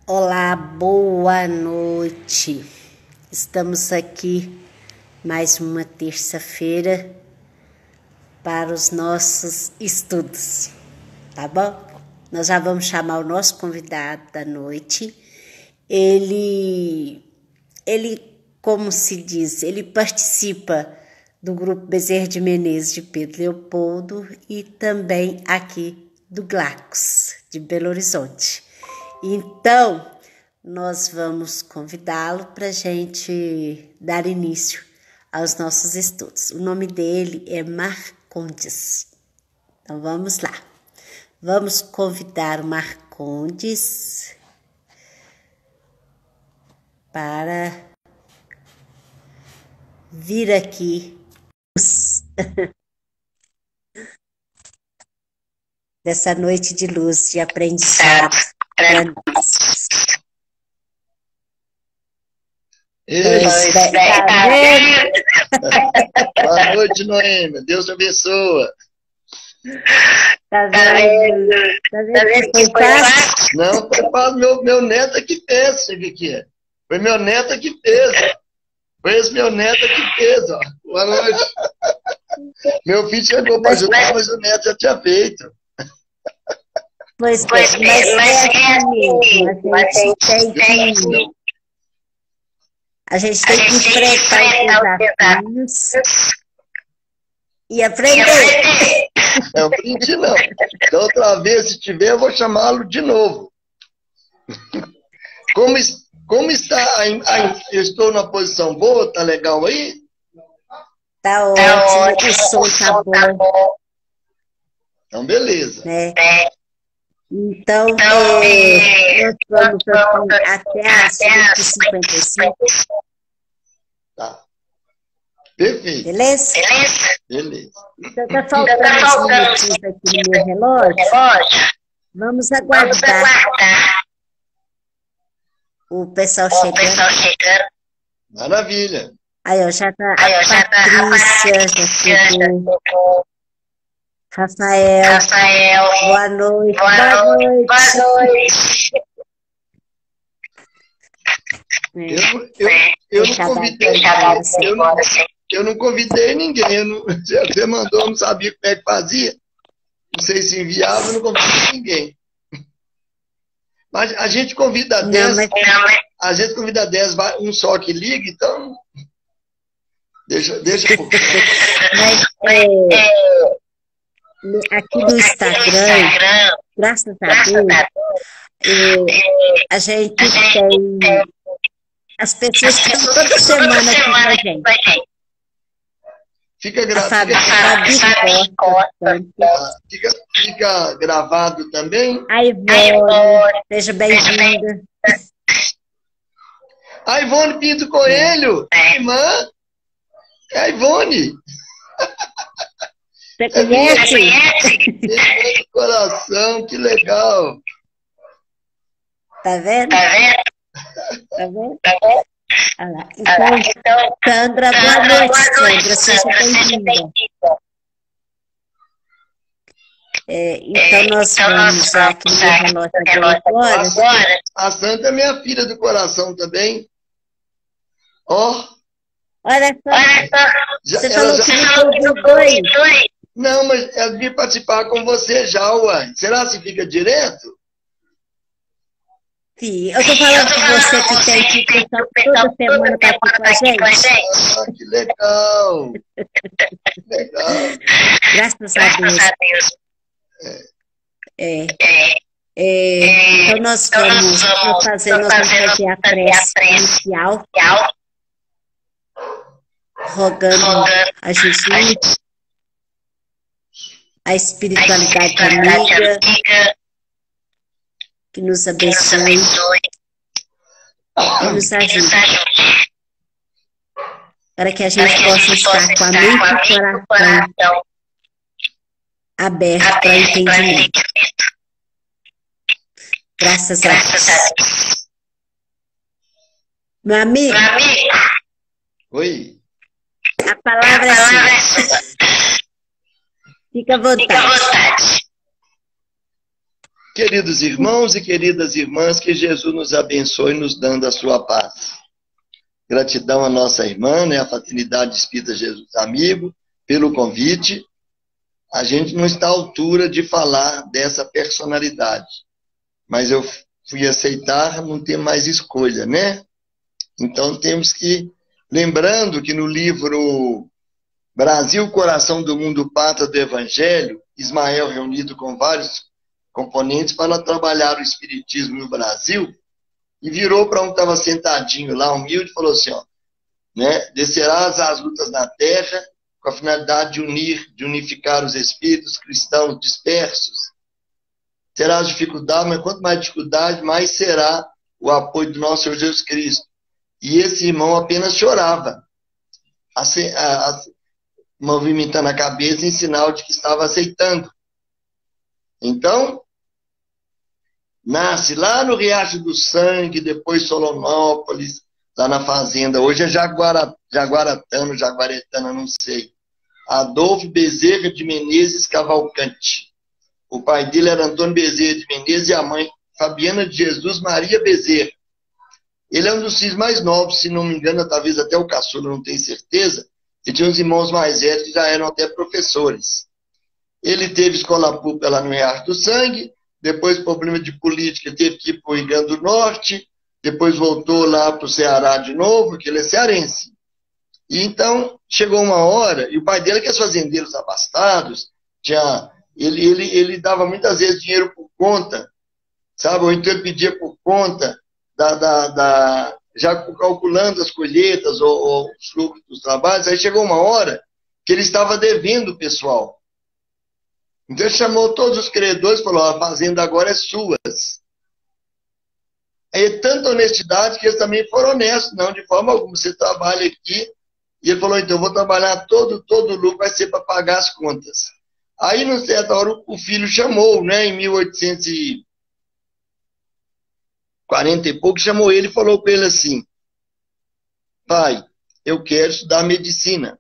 Olá, boa noite. Estamos aqui mais uma terça-feira para os nossos estudos, tá bom? Nós já vamos chamar o nosso convidado da noite. Ele, como se diz, ele participa do grupo Bezerra de Menezes de Pedro Leopoldo e também aqui do Glacos, de Belo Horizonte. Então, nós vamos convidá-lo para a gente dar início aos nossos estudos. O nome dele é Marcondes. Então, vamos lá. Vamos convidar o Marcondes para vir aqui dessa noite de luz de aprendizado. Boa noite, Noêmia. Deus te abençoe. Tá vendo? Tá vendo que foi fácil? Não, foi fácil. Meu neto é que fez, sabe o que é? Foi meu neto que fez. Foi esse meu neto que fez, ó. Boa noite. Meu filho chegou para ajudar, mas o neto já tinha feito. Mas é assim mesmo. A gente tem que enfrentar os desafios e aprender. Não aprendi, não. Da outra vez, se tiver, eu vou chamá-lo de novo. Como está? Eu estou na posição boa? Tá legal aí? Tá ótimo, o som tá bom. Então, beleza. Né? Então, nós vamos até às 5h55. Tá. Perfeito. Beleza? Beleza. Então, tá faltando uns minutinhos aqui no meu relógio. Vamos aguardar o pessoal chegando. Maravilha. Aí, ó, já tá a Patrícia, já chegou. Rafael, boa noite. Eu não convidei ninguém. Você mandou, eu não sabia como é que fazia. Não sei se enviava, eu não convidei ninguém. Mas a gente convida 10. A gente convida 10, um só que liga, então. Deixa um pouco. Aqui no Instagram, graças a Deus, a gente tem as pessoas que estão toda semana aqui com a gente. Fica gravado também. A Ivone, seja bem-vinda. A Ivone Pinto Coelho, irmã. É a Ivone. Você conhece? Irmã do coração, que legal. Tá vendo? Tá vendo? Olha lá. Então, Sandra, boa noite, Sandra. Seja bem-vinda. Então, nós vamos aqui no relógio agora. A Sandra é minha filha do coração também. Ó. Olha só. Você falou que não foi. Não, mas ela devia participar com você já, uai. Será que fica direto? Sim, eu tô falando com você que tem que estar toda semana tá aqui com a gente. Ah, que legal. Legal. Graças a Deus. Então nós vamos fazer a prece inicial, rogando a Jesus, a espiritualidade amiga, que nos abençoe e nos ajude, para que a gente possa estar com a mente e o coração aberto para entendimento. Graças a Deus. Meu amigo. Oi. A palavra é sua. Fica à vontade. Queridos irmãos e queridas irmãs, que Jesus nos abençoe nos dando a sua paz. Gratidão à nossa irmã, né, a Fraternidade Espírita Jesus Amigo, pelo convite. A gente não está à altura de falar dessa personalidade, mas eu fui aceitar, não ter mais escolha, né? Então temos que, lembrando que no livro Brasil, Coração do Mundo, Pátria do Evangelho, Ismael reunido com vários componentes para trabalhar o Espiritismo no Brasil, e virou para um que estava sentadinho lá, humilde, e falou assim, ó, né, descerás às lutas na terra com a finalidade de unificar os espíritos cristãos dispersos. Terás dificuldade, mas quanto mais dificuldade, mais será o apoio do nosso Senhor Jesus Cristo. E esse irmão apenas chorava, movimentando a cabeça em sinal de que estava aceitando. Então, nasce lá no Riacho do Sangue, depois Solonópolis, lá na fazenda. Hoje é Jaguaretana, não sei. Adolfo Bezerra de Menezes Cavalcante. O pai dele era Antônio Bezerra de Menezes e a mãe Fabiana de Jesus Maria Bezerra. Ele é um dos filhos mais novos, se não me engano, talvez até o caçula, não tenho certeza. Ele tinha uns irmãos mais velhos que já eram até professores. Ele teve escola pública lá no Riacho do Sangue, depois, problema de política, teve que ir para o Rio Grande do Norte, depois voltou lá para o Ceará de novo, que ele é cearense. E então, chegou uma hora, e o pai dele, que é fazendeiros abastados, ele dava muitas vezes dinheiro por conta, sabe? Ou então ele pedia por conta, já calculando as colheitas ou os lucros dos trabalhos. Aí chegou uma hora que ele estava devendo o pessoal. Então ele chamou todos os credores e falou, a fazenda agora é suas. Aí tanta honestidade que eles também foram honestos, não, de forma alguma, você trabalha aqui. E ele falou, então eu vou trabalhar todo o lucro, vai ser para pagar as contas. Aí, numa certa hora, o filho chamou, né, em 1840 e pouco, chamou ele e falou para ele assim, pai, eu quero estudar medicina.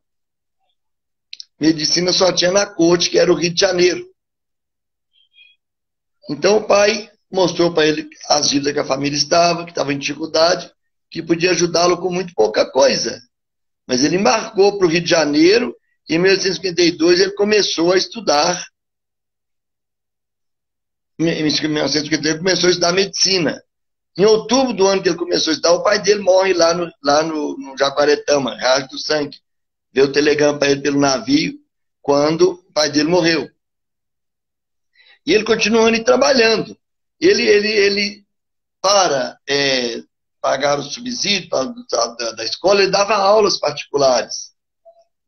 Medicina só tinha na corte, que era o Rio de Janeiro. Então o pai mostrou para ele as dívidas que a família estava, que estava em dificuldade, que podia ajudá-lo com muito pouca coisa. Mas ele embarcou para o Rio de Janeiro e em 1852 ele começou a estudar. Em 1952 ele começou a estudar medicina. Em outubro do ano que ele começou a estudar, o pai dele morre lá no Jaguaretama, Riacho do Sangue. Deu o telegrama para ele pelo navio quando o pai dele morreu. E ele continuando e trabalhando. Ele para pagar o subsídio da escola, ele dava aulas particulares.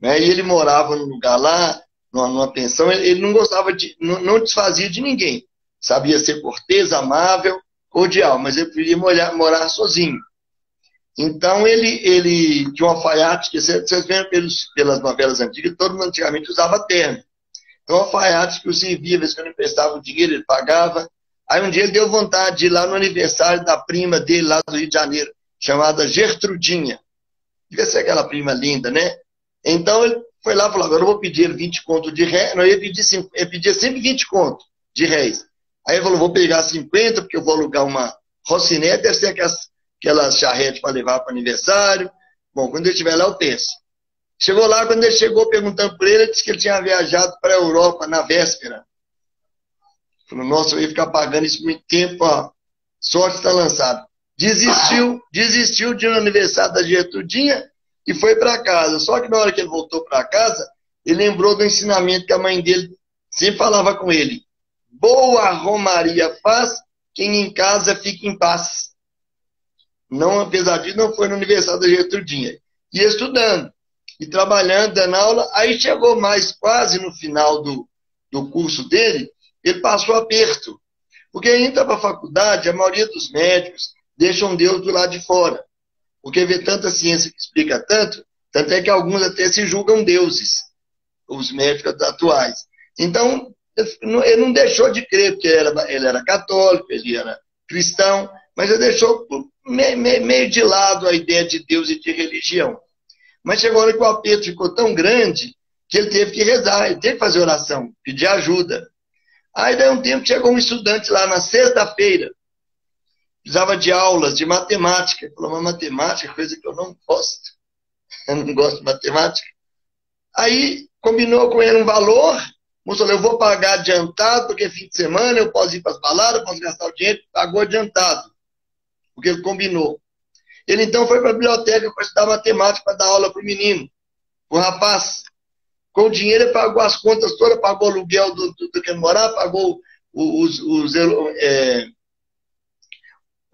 Né? E ele morava num lugar lá, numa pensão, ele não gostava não desfazia de ninguém. Sabia ser cortês, amável, cordial, mas ele preferia morar sozinho. Então ele tinha um alfaiate, que vocês veem pelas novelas antigas, todo mundo antigamente usava terno. Então, alfaiate que o servia, às vezes que eu não emprestava o dinheiro, ele pagava. Aí um dia ele deu vontade de ir lá no aniversário da prima dele, lá do Rio de Janeiro, chamada Gertrudinha. Devia ser aquela prima linda, né? Então ele foi lá e falou, agora eu vou pedir 20 contos de réis. Não, ele pedia sempre 20 contos de réis. Aí ele falou, vou pegar 50, porque eu vou alugar uma rocinete, deve ser aquelas charretes para levar para o aniversário. Bom, quando ele estiver lá, eu penso. Chegou lá, quando ele chegou perguntando por ele disse que ele tinha viajado para a Europa na véspera. Falou, nossa, eu ia ficar pagando isso muito tempo, ó. Sorte está lançada. Desistiu de um aniversário da Gertrudinha e foi para casa. Só que na hora que ele voltou para casa, ele lembrou do ensinamento que a mãe dele sempre falava com ele. Boa romaria faz, quem em casa fica em paz. Não, apesar disso, não foi no aniversário da Gertrudinha. Ia estudando e trabalhando, dando aula. Aí chegou mais quase no final do curso dele, ele passou aperto. Porque entra para a faculdade, a maioria dos médicos deixam Deus do lado de fora. Porque vê tanta ciência que explica tanto é que alguns até se julgam deuses, os médicos atuais. Então, ele não deixou de crer, porque ele era católico, ele era cristão, mas ele deixou meio de lado a ideia de Deus e de religião. Mas chegou a hora que o aperto ficou tão grande que ele teve que rezar, ele teve que fazer oração, pedir ajuda. Aí daí um tempo chegou um estudante lá na sexta-feira, precisava de aulas de matemática. Ele falou, mas matemática é coisa que eu não gosto. Eu não gosto de matemática. Aí combinou com ele um valor, o moço falou, eu vou pagar adiantado, porque é fim de semana, eu posso ir para as baladas, posso gastar o dinheiro, pagou adiantado, porque ele combinou. Ele então foi para a biblioteca para estudar matemática, para dar aula para o menino, o rapaz. Com o dinheiro ele pagou as contas todas, pagou o aluguel do que ele morava, pagou o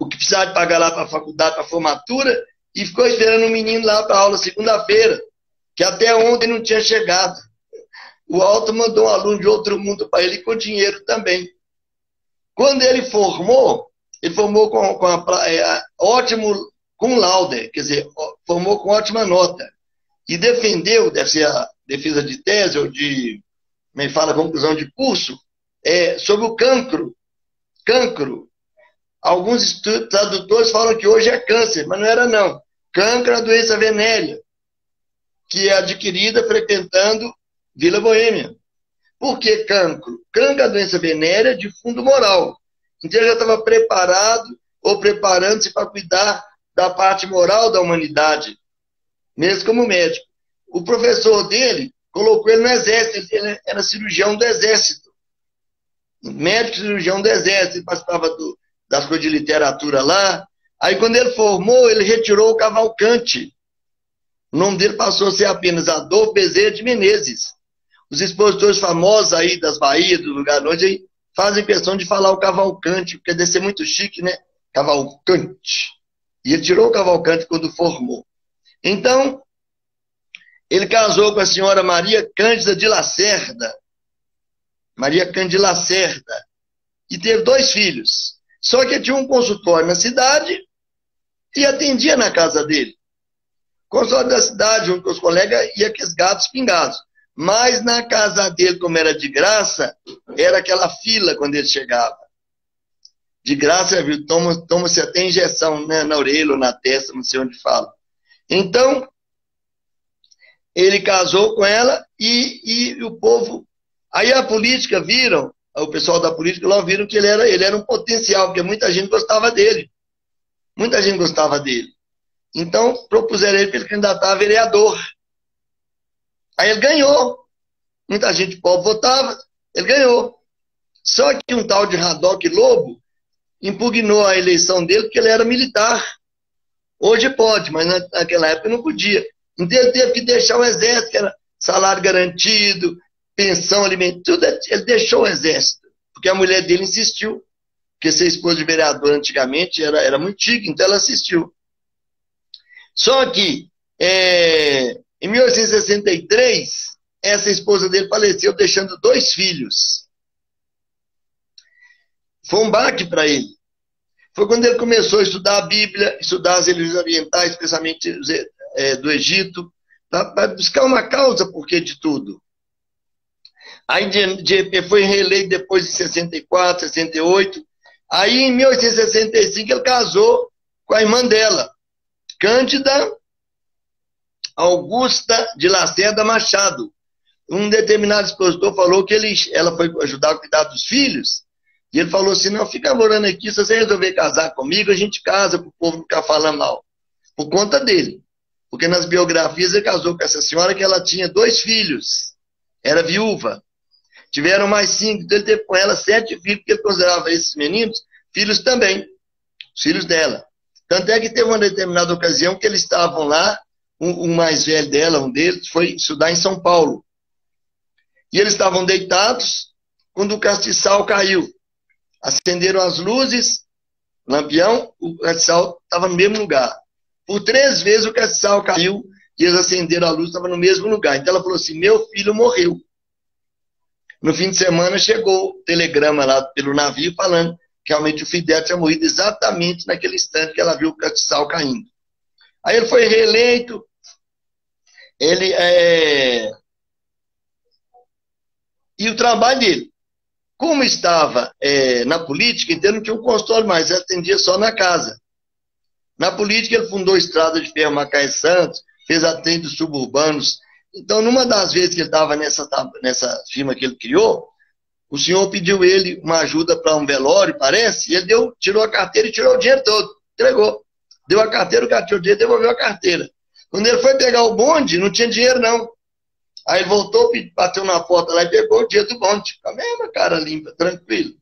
que precisava de pagar lá para a faculdade, para a formatura, e ficou esperando o menino lá para a aula segunda-feira, que até ontem não tinha chegado. O Alto mandou um aluno de outro mundo para ele com dinheiro também. Quando ele formou com ótimo cum laude, quer dizer, formou com ótima nota. E defendeu, deve ser a defesa de tese ou de, como fala, conclusão de curso, sobre o cancro. Cancro. Alguns tradutores falam que hoje é câncer, mas não era não. Cancro é a doença venérea, que é adquirida frequentando Vila Boêmia. Por que cancro? Cancro é a doença venérea de fundo moral. Então ele já estava preparado ou preparando-se para cuidar da parte moral da humanidade, mesmo como médico. O professor dele colocou ele no exército, ele era cirurgião do exército. Médico cirurgião do exército, ele participava das coisas de literatura lá. Aí quando ele formou, ele retirou o Cavalcante. O nome dele passou a ser apenas Adolfo Bezerra de Menezes. Os expositores famosos aí das Bahias, do lugar onde aí, fazem questão de falar o Cavalcante, porque deve ser muito chique, né? Cavalcante. E ele tirou o Cavalcante quando formou. Então, ele casou com a senhora Maria Cândida de Lacerda. Maria Cândida de Lacerda. E teve 2 filhos. Só que tinha um consultório na cidade e atendia na casa dele. O consultório da cidade, junto com os colegas, ia com os gatos pingados. Mas na casa dele, como era de graça, era aquela fila quando ele chegava. De graça, viu? Toma-se até injeção, né, na orelha ou na testa, não sei onde fala. Então, ele casou com ela e o povo... Aí a política viram, o pessoal da política lá viram que ele era um potencial, porque muita gente gostava dele. Muita gente gostava dele. Então, propuseram ele para ele candidatar a vereador. Aí ele ganhou. Muita gente pobre votava, ele ganhou. Só que um tal de Haddock Lobo impugnou a eleição dele porque ele era militar. Hoje pode, mas naquela época não podia. Então ele teve que deixar o exército, que era salário garantido, pensão, alimento, tudo. Ele deixou o exército, porque a mulher dele insistiu. Porque ser esposa de vereador antigamente era muito chique, então ela assistiu. Só que, em 1863, essa esposa dele faleceu, deixando 2 filhos. Foi um baque para ele. Foi quando ele começou a estudar a Bíblia, estudar as religiões orientais, especialmente do Egito, para buscar uma causa por que de tudo. Aí foi reeleito depois de 64, 68. Aí, em 1865, ele casou com a irmã dela, Cândida Augusta de Lacerda Machado. Um determinado expositor falou que ela foi ajudar a cuidar dos filhos, e ele falou assim, não, fica morando aqui, se você resolver casar comigo, a gente casa, para o povo não ficar falando mal. Por conta dele. Porque nas biografias ele casou com essa senhora que ela tinha 2 filhos. Era viúva. Tiveram mais 5, então ele teve com ela 7 filhos, porque ele considerava esses meninos filhos também. Os filhos dela. Tanto é que teve uma determinada ocasião que eles estavam lá, um mais velho dela, um deles, foi estudar em São Paulo. E eles estavam deitados quando o castiçal caiu. Acenderam as luzes, lampião, o castiçal estava no mesmo lugar. Por 3 vezes o castiçal caiu e eles acenderam a luz, estava no mesmo lugar. Então ela falou assim, meu filho morreu. No fim de semana chegou o telegrama lá pelo navio falando que realmente o filho dela tinha morrido exatamente naquele instante que ela viu o castiçal caindo. Aí ele foi reeleito, e o trabalho dele, como estava na política, então não tinha um consultório mais, ele atendia só na casa. Na política ele fundou a Estrada de Ferro Macaé Santos, fez atendimentos suburbanos. Então, numa das vezes que ele estava nessa firma que ele criou, o senhor pediu ele uma ajuda para um velório, parece, e ele tirou a carteira e tirou o dinheiro todo, entregou. Deu a carteira, o cara tirou o dinheiro e devolveu a carteira. Quando ele foi pegar o bonde, não tinha dinheiro não. Aí ele voltou, bateu na porta lá e pegou o dinheiro do bonde. Com a mesma cara limpa, tranquilo.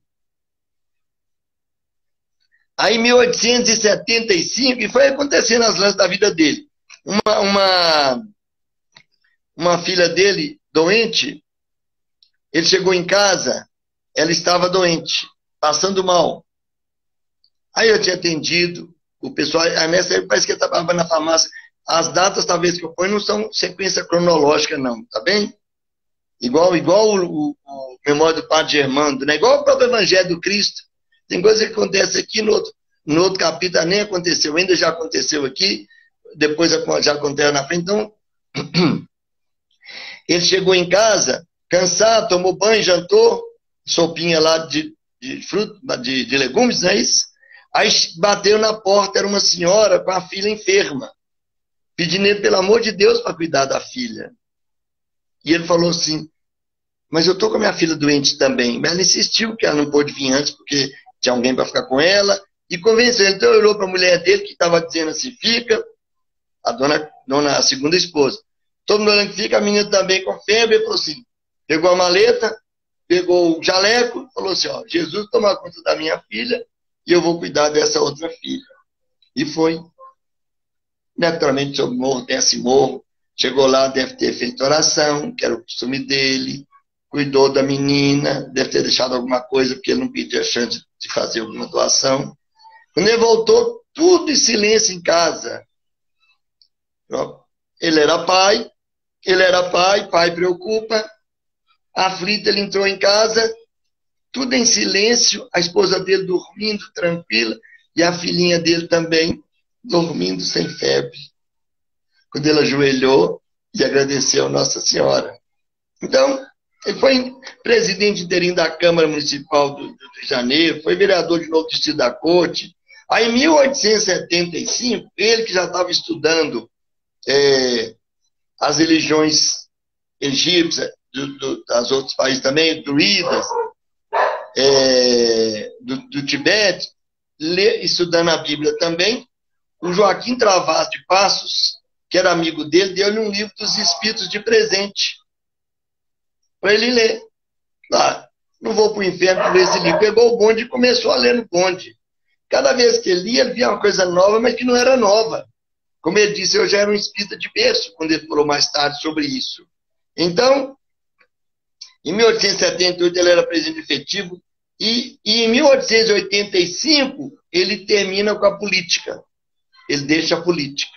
Aí em 1875, e foi acontecendo as lances da vida dele. Uma filha dele, doente, ele chegou em casa, ela estava doente, passando mal. Aí eu tinha atendido, o pessoal, nessa época parece que eu estava na farmácia. As datas, talvez, que eu ponho, não são sequência cronológica, não, tá bem? Igual o Memória do Padre Germando, né? Igual o próprio Evangelho do Cristo. Tem coisa que acontece aqui no outro capítulo, nem aconteceu, ainda já aconteceu aqui, depois já aconteceu na frente. Então, ele chegou em casa, cansado, tomou banho, jantou, sopinha lá de fruto, de legumes, não é isso? Aí bateu na porta, era uma senhora com a filha enferma, pedindo ele, pelo amor de Deus, para cuidar da filha. E ele falou assim, mas eu estou com a minha filha doente também. Mas ela insistiu que ela não pôde vir antes, porque tinha alguém para ficar com ela, e convenceu. Então ele olhou para a mulher dele, que estava dizendo assim, fica, a segunda esposa. Todo mundo olhando que fica, a menina também com febre, ele falou assim, pegou a maleta, pegou o jaleco, falou assim, ó, Jesus toma conta da minha filha, e eu vou cuidar dessa outra filha. E foi. Naturalmente, sobre o morro, desce morro, chegou lá, deve ter feito oração, que era o costume dele, cuidou da menina, deve ter deixado alguma coisa, porque ele não pedia chance de fazer alguma doação. Quando ele voltou, tudo em silêncio em casa. Ele era pai, pai preocupa, aflito, ele entrou em casa, tudo em silêncio, a esposa dele dormindo, tranquila, e a filhinha dele também, dormindo sem febre. Quando ele ajoelhou e agradeceu a Nossa Senhora. Então, ele foi presidente interino da Câmara Municipal do Rio de Janeiro, foi vereador de Novo Distrito da Corte. Aí, em 1875, ele que já estava estudando as religiões egípcias, das outros países também, druidas, do Tibete, estudando a Bíblia também, o Joaquim Travassos de Passos, que era amigo dele, deu-lhe um livro dos Espíritos de presente, para ele ler. Lá, não vou para o inferno por esse livro. Pegou o bonde e começou a ler no bonde. Cada vez que ele lia, ele via uma coisa nova, mas que não era nova. Como ele disse, eu já era um espírita de berço, quando ele falou mais tarde sobre isso. Então, em 1878 ele era presidente efetivo, e em 1885 ele termina com a política. Ele deixa a política.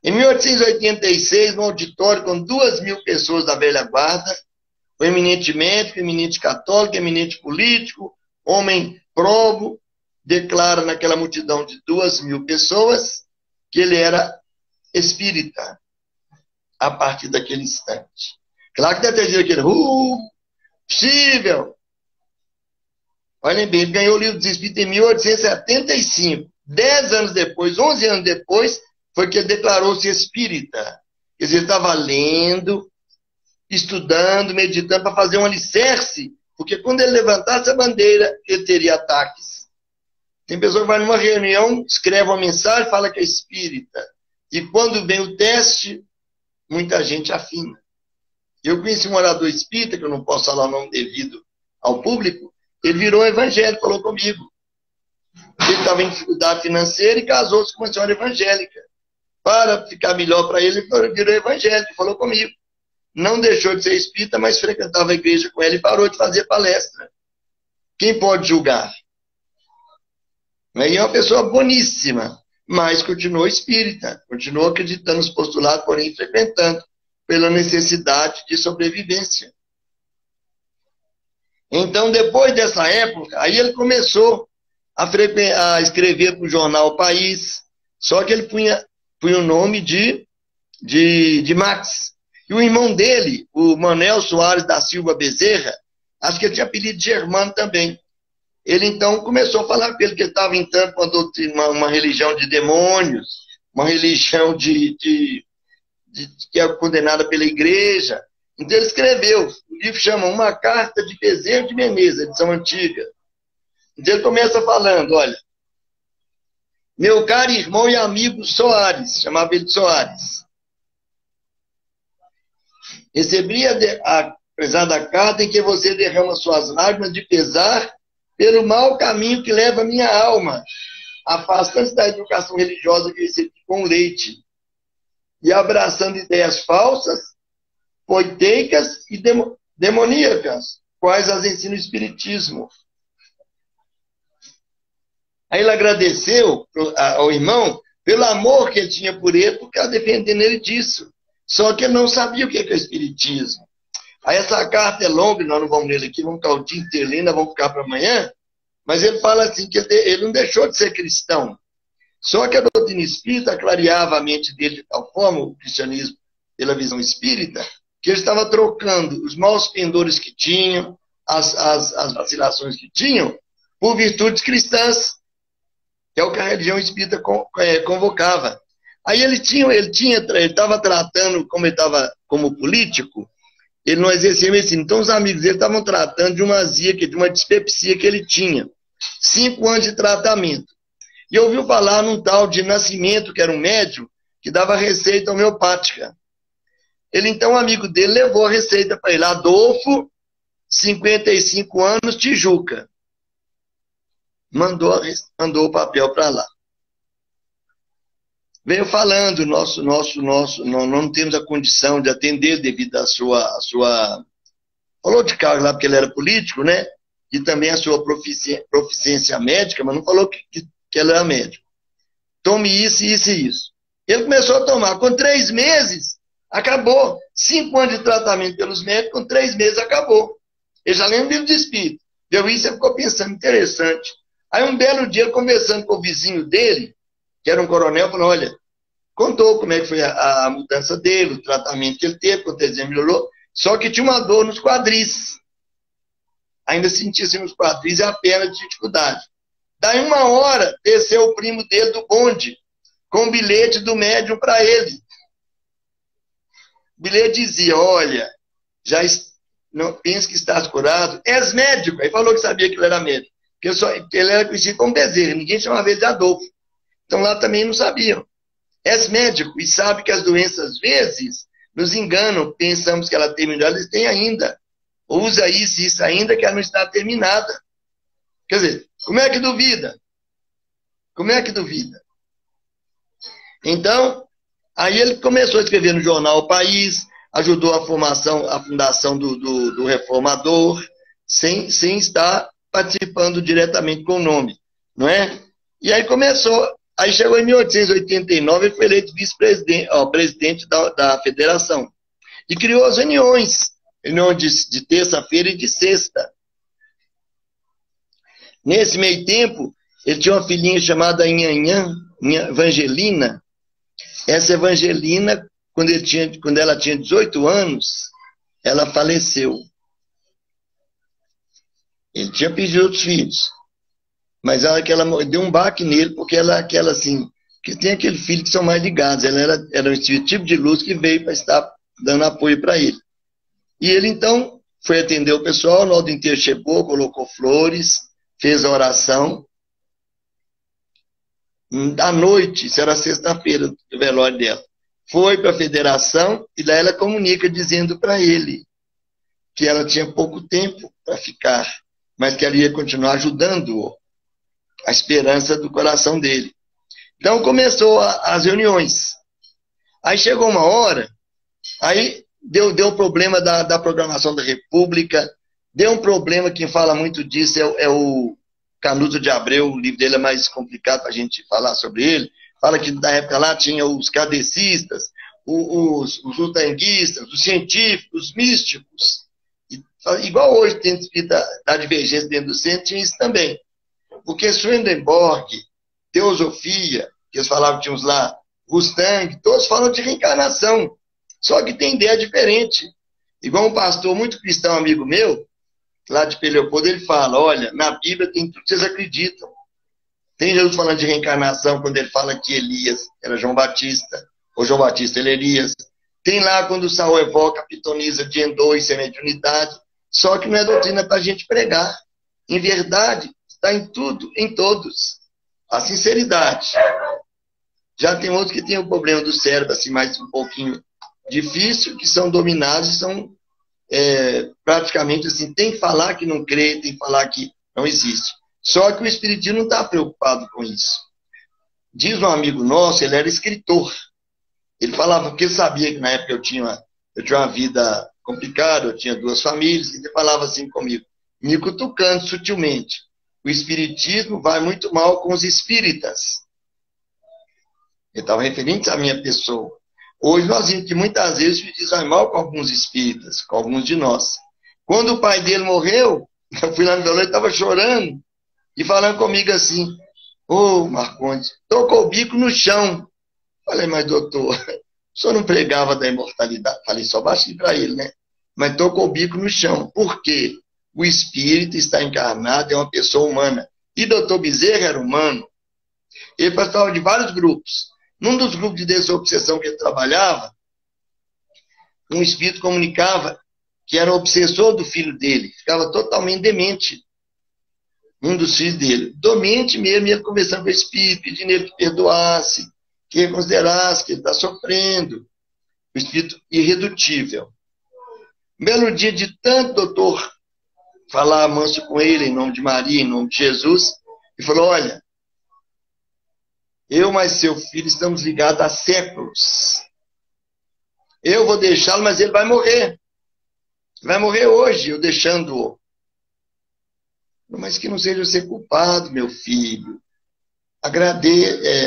Em 1886, no auditório com 2.000 pessoas da velha guarda, o eminente médico, eminente católico, eminente político, homem probo, declara naquela multidão de 2.000 pessoas que ele era espírita, a partir daquele instante. Claro que deve ter dizer aquele, possível. Olhem bem, ele ganhou o livro dos Espíritos em 1875. 10 anos depois, 11 anos depois, foi que ele declarou-se espírita. Quer dizer, ele estava lendo, estudando, meditando para fazer um alicerce, porque quando ele levantasse a bandeira, ele teria ataques. Tem pessoa que vai numa reunião, escreve uma mensagem, fala que é espírita. E quando vem o teste, muita gente afina. Eu conheci um orador espírita, que eu não posso falar o nome devido ao público, ele virou evangélico, falou comigo. Ele estava em dificuldade financeira e casou-se com uma senhora evangélica. Para ficar melhor para ele, ele virou evangélico, falou comigo. Não deixou de ser espírita, mas frequentava a igreja com ela e parou de fazer palestra. Quem pode julgar? E é uma pessoa boníssima, mas continuou espírita, continuou acreditando nos postulados, porém frequentando, pela necessidade de sobrevivência. Então, depois dessa época, aí ele começou a escrever para o jornal O País, só que ele punha o nome de Max. E o irmão dele, o Manuel Soares da Silva Bezerra, acho que ele tinha apelido de Germano também. Ele então começou a falar para ele que ele estava entrando com uma religião de demônios, uma religião que é condenada pela igreja. Então ele escreveu, o livro chama Uma Carta de Bezerra de Menezes, edição antiga. Então ele começa falando, olha, meu caro irmão e amigo Soares, chamava ele de Soares, recebi a pesada carta em que você derrama suas lágrimas de pesar pelo mau caminho que leva a minha alma, afastando-se da educação religiosa que recebi com leite e abraçando ideias falsas, poiteicas e demoníacas, quais as ensina o Espiritismo. Aí ele agradeceu ao irmão pelo amor que ele tinha por ele, porque estava defendendo ele disso. Só que ele não sabia o que é o Espiritismo. Aí essa carta é longa, nós não vamos ler aqui, vamos ficar o dia inteiro lendo, vamos ficar para amanhã. Mas ele fala assim, que ele não deixou de ser cristão. Só que a doutrina espírita clareava a mente dele de tal forma, o cristianismo pela visão espírita, que ele estava trocando os maus pendores que tinham, as vacilações que tinham, por virtudes cristãs, que é o que a religião espírita convocava. Aí ele estava tratando, como ele estava como político, ele não exercia medicina. Então os amigos dele estavam tratando de uma azia, de uma dispepsia que ele tinha. 5 anos de tratamento. E ouviu falar num tal de Nascimento, que era um médium, que dava receita homeopática. Ele, então, um amigo dele, levou a receita para ele. Adolfo, 55 anos, Tijuca. Mandou o papel para lá. Veio falando, nós não temos a condição de atender devido à sua... Falou de cargo lá, porque ele era político, né? E também a sua proficiência médica, mas não falou que ele era médico. Tome isso, isso e isso. Ele começou a tomar. Com 3 meses, acabou. 5 anos de tratamento pelos médicos, com 3 meses acabou. Ele já lembra do livro de espírito. Deu isso e ficou pensando, interessante. Aí um belo dia, conversando com o vizinho dele, que era um coronel, falou, olha, contou como é que foi a mudança dele, o tratamento que ele teve, quando ele melhorou, só que tinha uma dor nos quadris. Ainda sentia-se nos quadris e a perna de dificuldade. Daí 1 hora, desceu o primo dele do bonde, com um bilhete do médium para ele. O bilhete dizia, olha, não pensa que estás curado, és médico. Aí falou que sabia que ele era médico. Porque ele era conhecido como Bezerra, ninguém chamava ele de Adolfo. Então lá também não sabiam. És médico e sabe que as doenças, às vezes, nos enganam, pensamos que ela terminou, eles têm ainda. Usa isso ainda, que ela não está terminada. Quer dizer, como é que duvida? Como é que duvida? Então, aí ele começou a escrever no jornal O País, ajudou a fundação do Reformador, sem estar participando diretamente com o nome, não é? E aí aí chegou em 1889, ele foi eleito presidente da federação. E criou as reuniões de terça-feira e de sexta. Nesse meio tempo, ele tinha uma filhinha chamada Evangelina. Essa Evangelina, quando ela tinha 18 anos, ela faleceu. Ele tinha pedido outros filhos. Mas ela deu um baque nele, porque aquela assim, que tem aquele filho que são mais ligados. Ela era um tipo de luz que veio para estar dando apoio para ele. E ele, então, foi atender o pessoal, no hora inteiro chegou, colocou flores, fez a oração. À noite, isso era sexta-feira, do velório dela, foi para a federação e lá ela comunica dizendo para ele que ela tinha pouco tempo para ficar, mas que ela ia continuar ajudando-o, a esperança do coração dele. Então começou as reuniões. Aí chegou uma hora, aí deu um problema da programação da República, deu um problema, quem fala muito disso é o Canuto de Abreu, o livro dele é mais complicado para a gente falar sobre ele. Fala que na época lá tinha os kardecistas, os utanguistas, os científicos, os místicos. Igual hoje tem da divergência dentro do centro, tinha isso também. Porque Swedenborg, teosofia, que eles falavam que tinha uns lá, Mustang, todos falam de reencarnação. Só que tem ideia diferente. Igual um pastor muito cristão, amigo meu, lá de Peleopoldo, ele fala, olha, na Bíblia tem tudo que vocês acreditam. Tem Jesus falando de reencarnação, quando ele fala que Elias era João Batista, ou João Batista era Elias. Tem lá quando o Saul evoca, pitoniza, diendô, isso é mediunidade. Só que não é doutrina para a gente pregar. Em verdade, está em tudo, em todos. A sinceridade. Já tem outros que têm o problema do cérebro, assim, mais um pouquinho difícil, que são dominados e são praticamente assim, tem que falar que não crê, tem que falar que não existe. Só que o espiritismo não está preocupado com isso. Diz um amigo nosso, ele era escritor. Ele falava, porque ele sabia que na época eu tinha uma vida complicada, eu tinha 2 famílias, e ele falava assim comigo, me cutucando sutilmente. O espiritismo vai muito mal com os espíritas. Ele estava referindo-se à minha pessoa. Hoje nós vimos que muitas vezes o espiritismo vai mal com alguns espíritas, com alguns de nós. Quando o pai dele morreu, eu fui lá no velório, ele estava chorando e falando comigo assim, ô Marcondes, tocou o bico no chão. Falei, mas doutor, o senhor não pregava da imortalidade? Falei só baixinho para ele, né? Mas tocou o bico no chão. Por quê? O espírito está encarnado, é uma pessoa humana. E doutor Bezerra era humano. Ele participava de vários grupos. Num dos grupos de desobsessão que ele trabalhava, um espírito comunicava que era o obsessor do filho dele. Ficava totalmente demente. Um dos filhos dele. Domente mesmo, ele conversando com o espírito, pedindo ele que perdoasse, que reconsiderasse que ele está sofrendo. O espírito irredutível. Um belo dia de tanto doutor falar manso com ele, em nome de Maria, em nome de Jesus, e falou, olha, eu mais seu filho estamos ligados há séculos. Eu vou deixá-lo, mas ele vai morrer. Vai morrer hoje, eu deixando-o. Mas que não seja você culpado, meu filho.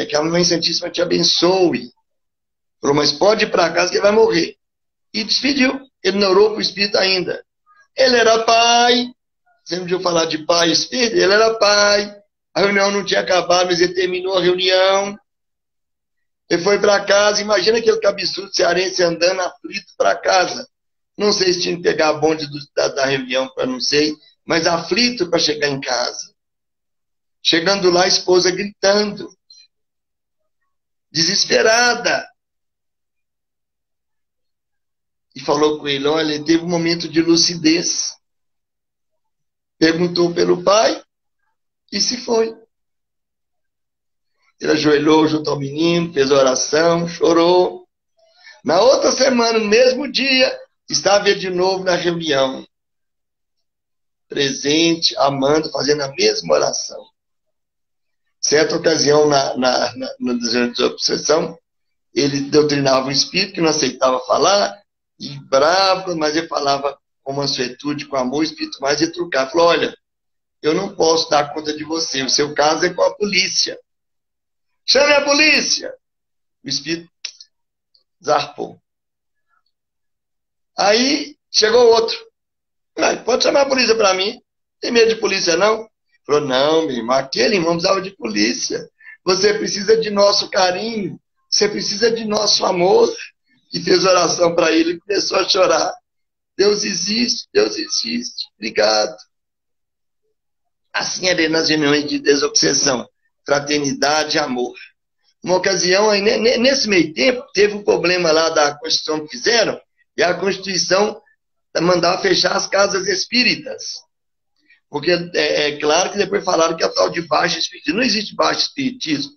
Que a Mãe Santíssima te abençoe. Falou, mas pode ir para casa que ele vai morrer. E despediu. Ele não orou para o espírito ainda. Ele era pai. Você não ouviu falar de pai e espírito? Ele era pai. A reunião não tinha acabado, mas ele terminou a reunião. Ele foi para casa. Imagina aquele cabeçudo cearense andando aflito para casa. Não sei se tinha que pegar a bonde da reunião, para não sei, mas aflito para chegar em casa. Chegando lá, a esposa gritando. Desesperada. E falou com ele, olha, ele teve um momento de lucidez. Perguntou pelo pai e se foi. Ele ajoelhou junto ao menino, fez a oração, chorou. Na outra semana, no mesmo dia, estava ele de novo na reunião. Presente, amando, fazendo a mesma oração. Certa ocasião, na desobsessão, ele doutrinava um espírito que não aceitava falar, e bravo, mas ele falava com mansuetude, com amor, o espírito mais retrucado. Falou, olha, eu não posso dar conta de você, o seu caso é com a polícia. Chame a polícia! O espírito zarpou. Aí chegou outro. Pode chamar a polícia para mim. Tem medo de polícia, não? Falou, não, meu irmão, aquele irmão precisava de polícia. Você precisa de nosso carinho. Você precisa de nosso amor. E fez oração para ele e começou a chorar. Deus existe, Deus existe. Obrigado. Assim era nas reuniões de desobsessão. Fraternidade e amor. Uma ocasião, aí, nesse meio tempo, teve um problema lá da Constituição que fizeram, e a Constituição mandava fechar as casas espíritas. Porque é claro que depois falaram que é o tal de baixo espiritismo. Não existe baixo espiritismo.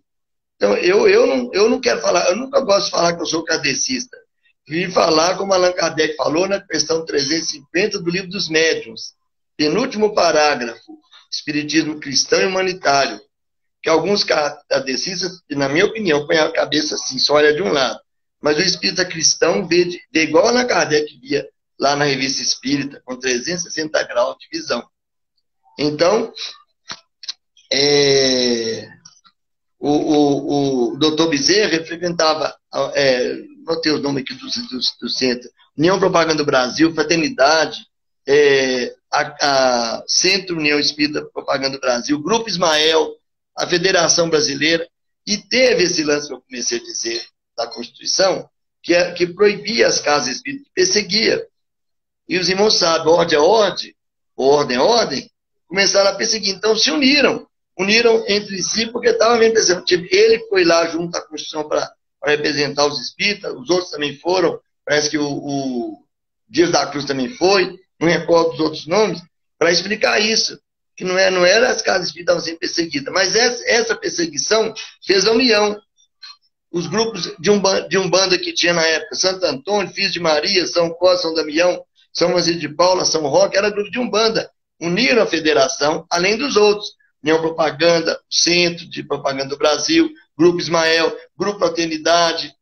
Então, eu não quero falar, eu nunca gosto de falar que eu sou kardecista. Vim falar, como Allan Kardec falou, na questão 350 do Livro dos Médiuns. Penúltimo parágrafo, Espiritismo cristão e humanitário. Que alguns kardecistas, na minha opinião, põem a cabeça assim, só olha de um lado. Mas o espírita cristão vê igual Allan Kardec via lá na Revista Espírita, com 360 graus de visão. Então, o doutor Bezerra frequentava, não tenho o nome aqui do centro, União Propaganda do Brasil, Fraternidade, a Centro União Espírita Propaganda do Brasil, Grupo Ismael, a Federação Brasileira, e teve esse lance que eu comecei a dizer da Constituição, que proibia as casas espíritas, que perseguia. E os irmãos sabem, ordem é ordem, ordem é ordem, começaram a perseguir. Então se uniram entre si, porque estavam vendo, tipo, ele foi lá junto à Constituição para representar os espíritas, os outros também foram, parece que o Dias da Cruz também foi, não recordo os outros nomes, para explicar isso, que não era as casas espíritas que estavam sendo perseguidas, mas essa perseguição fez a união. Os grupos de Umbanda que tinha na época, Santo Antônio, Filhos de Maria, São Cosme, São Damião, São Francisco de Paula, São Roque, era grupo de Umbanda, uniram a federação, além dos outros, União Propaganda, Centro de Propaganda do Brasil, Grupo Ismael, Grupo Fraternidade,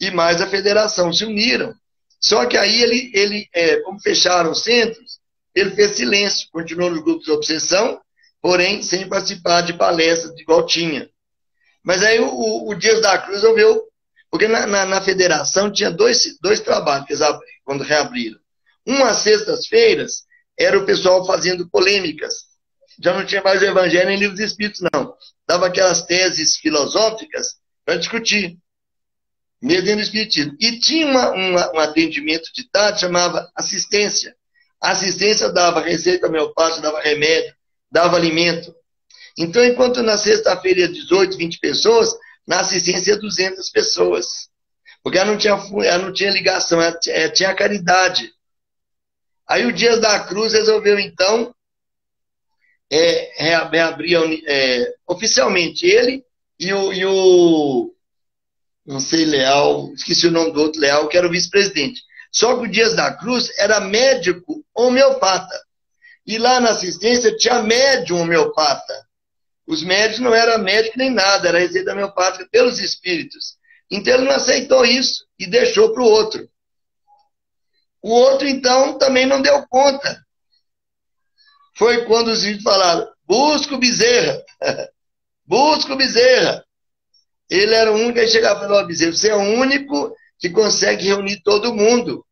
e mais a federação, se uniram. Só que aí como fecharam os centros, ele fez silêncio, continuou nos grupos de obsessão, porém sem participar de palestras igual tinha. Mas aí o Dias da Cruz resolveu, porque na federação tinha dois trabalhos que eles abriram, quando reabriram. Às sextas-feiras era o pessoal fazendo polêmicas. Já não tinha mais o Evangelho em livros espíritos, não. Dava aquelas teses filosóficas para discutir, mesmo dentro do espiritismo. E tinha um atendimento de tarde, chamava assistência. A assistência dava receita homeopática, dava remédio, dava alimento. Então, enquanto na sexta-feira ia 18, 20 pessoas, na assistência ia 200 pessoas. Porque ela não tinha ligação, ela tinha caridade. Aí o Dias da Cruz resolveu, então, reabrir oficialmente ele e o não sei, Leal, esqueci o nome do outro Leal, que era o vice-presidente. Só que o Dias da Cruz era médico homeopata. E lá na assistência tinha médium homeopata. Os médicos não eram médicos nem nada, era receita homeopática pelos espíritos. Então ele não aceitou isso e deixou para o outro. O outro, então, também não deu conta. Foi quando os espíritos falaram, busca o Bezerra. Busca o Bezerra. Ele era o único que chegava e falou, Bezerra, você é o único que consegue reunir todo mundo.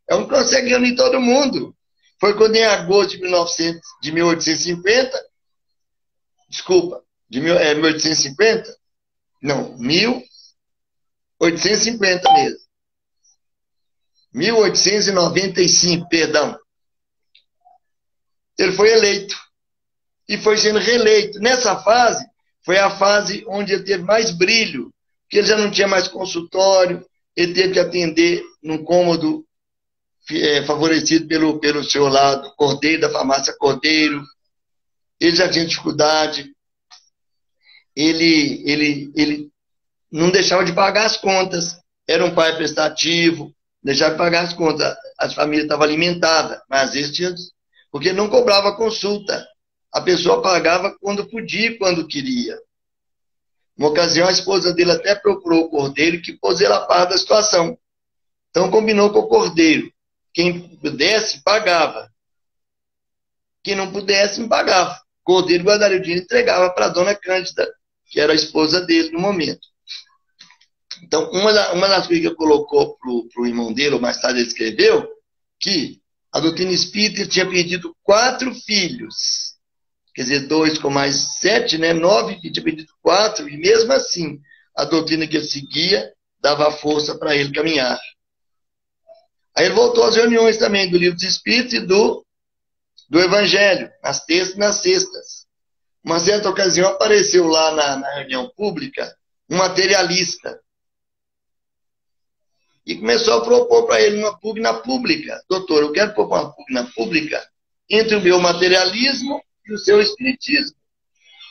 É o único que consegue reunir todo mundo. Foi quando em agosto de 1850, desculpa, de 1850? Não, 1850 mesmo. 1895, perdão. Ele foi eleito. E foi sendo reeleito. Nessa fase, foi a fase onde ele teve mais brilho, porque ele já não tinha mais consultório, ele teve que atender num cômodo favorecido pelo seu lado, Cordeiro, da farmácia Cordeiro. Ele já tinha dificuldade. Ele não deixava de pagar as contas. Era um pai prestativo, deixava de pagar as contas. A família estava alimentada, mas às vezes tinha... Porque não cobrava consulta. A pessoa pagava quando podia, quando queria. Uma ocasião, a esposa dele até procurou o Cordeiro, que pôs ele a par da situação. Então, combinou com o Cordeiro. Quem pudesse, pagava. Quem não pudesse, não pagava. O Cordeiro guardaria o dinheiro e entregava para a dona Cândida, que era a esposa dele no momento. Então, uma das coisas que ele colocou para o irmão dele, ou mais tarde ele escreveu, que a doutrina espírita tinha perdido 4 filhos. Quer dizer, 2 com mais 7, né? 9, tinha perdido 4, e mesmo assim, a doutrina que ele seguia dava força para ele caminhar. Aí ele voltou às reuniões também do Livro dos Espíritos e do Evangelho, nas terças e nas sextas. Uma certa ocasião apareceu lá na reunião pública um materialista. E começou a propor para ele uma pugna pública. Doutor, eu quero propor uma pugna pública entre o meu materialismo e o seu espiritismo.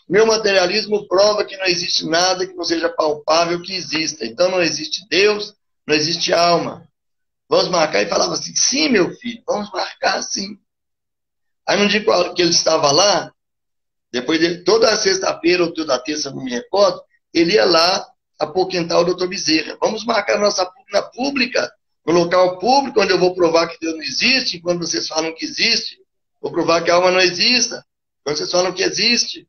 O meu materialismo prova que não existe nada que não seja palpável que exista. Então não existe Deus, não existe alma. Vamos marcar? E falava assim, sim, meu filho, vamos marcar sim. Aí no dia que ele estava lá, depois de toda a sexta-feira ou toda a terça, não me recordo, ele ia lá apoquentar o doutor Bezerra. Vamos marcar nossa pugna pública, no local público, onde eu vou provar que Deus não existe, quando vocês falam que existe, vou provar que a alma não exista, quando vocês falam que existe.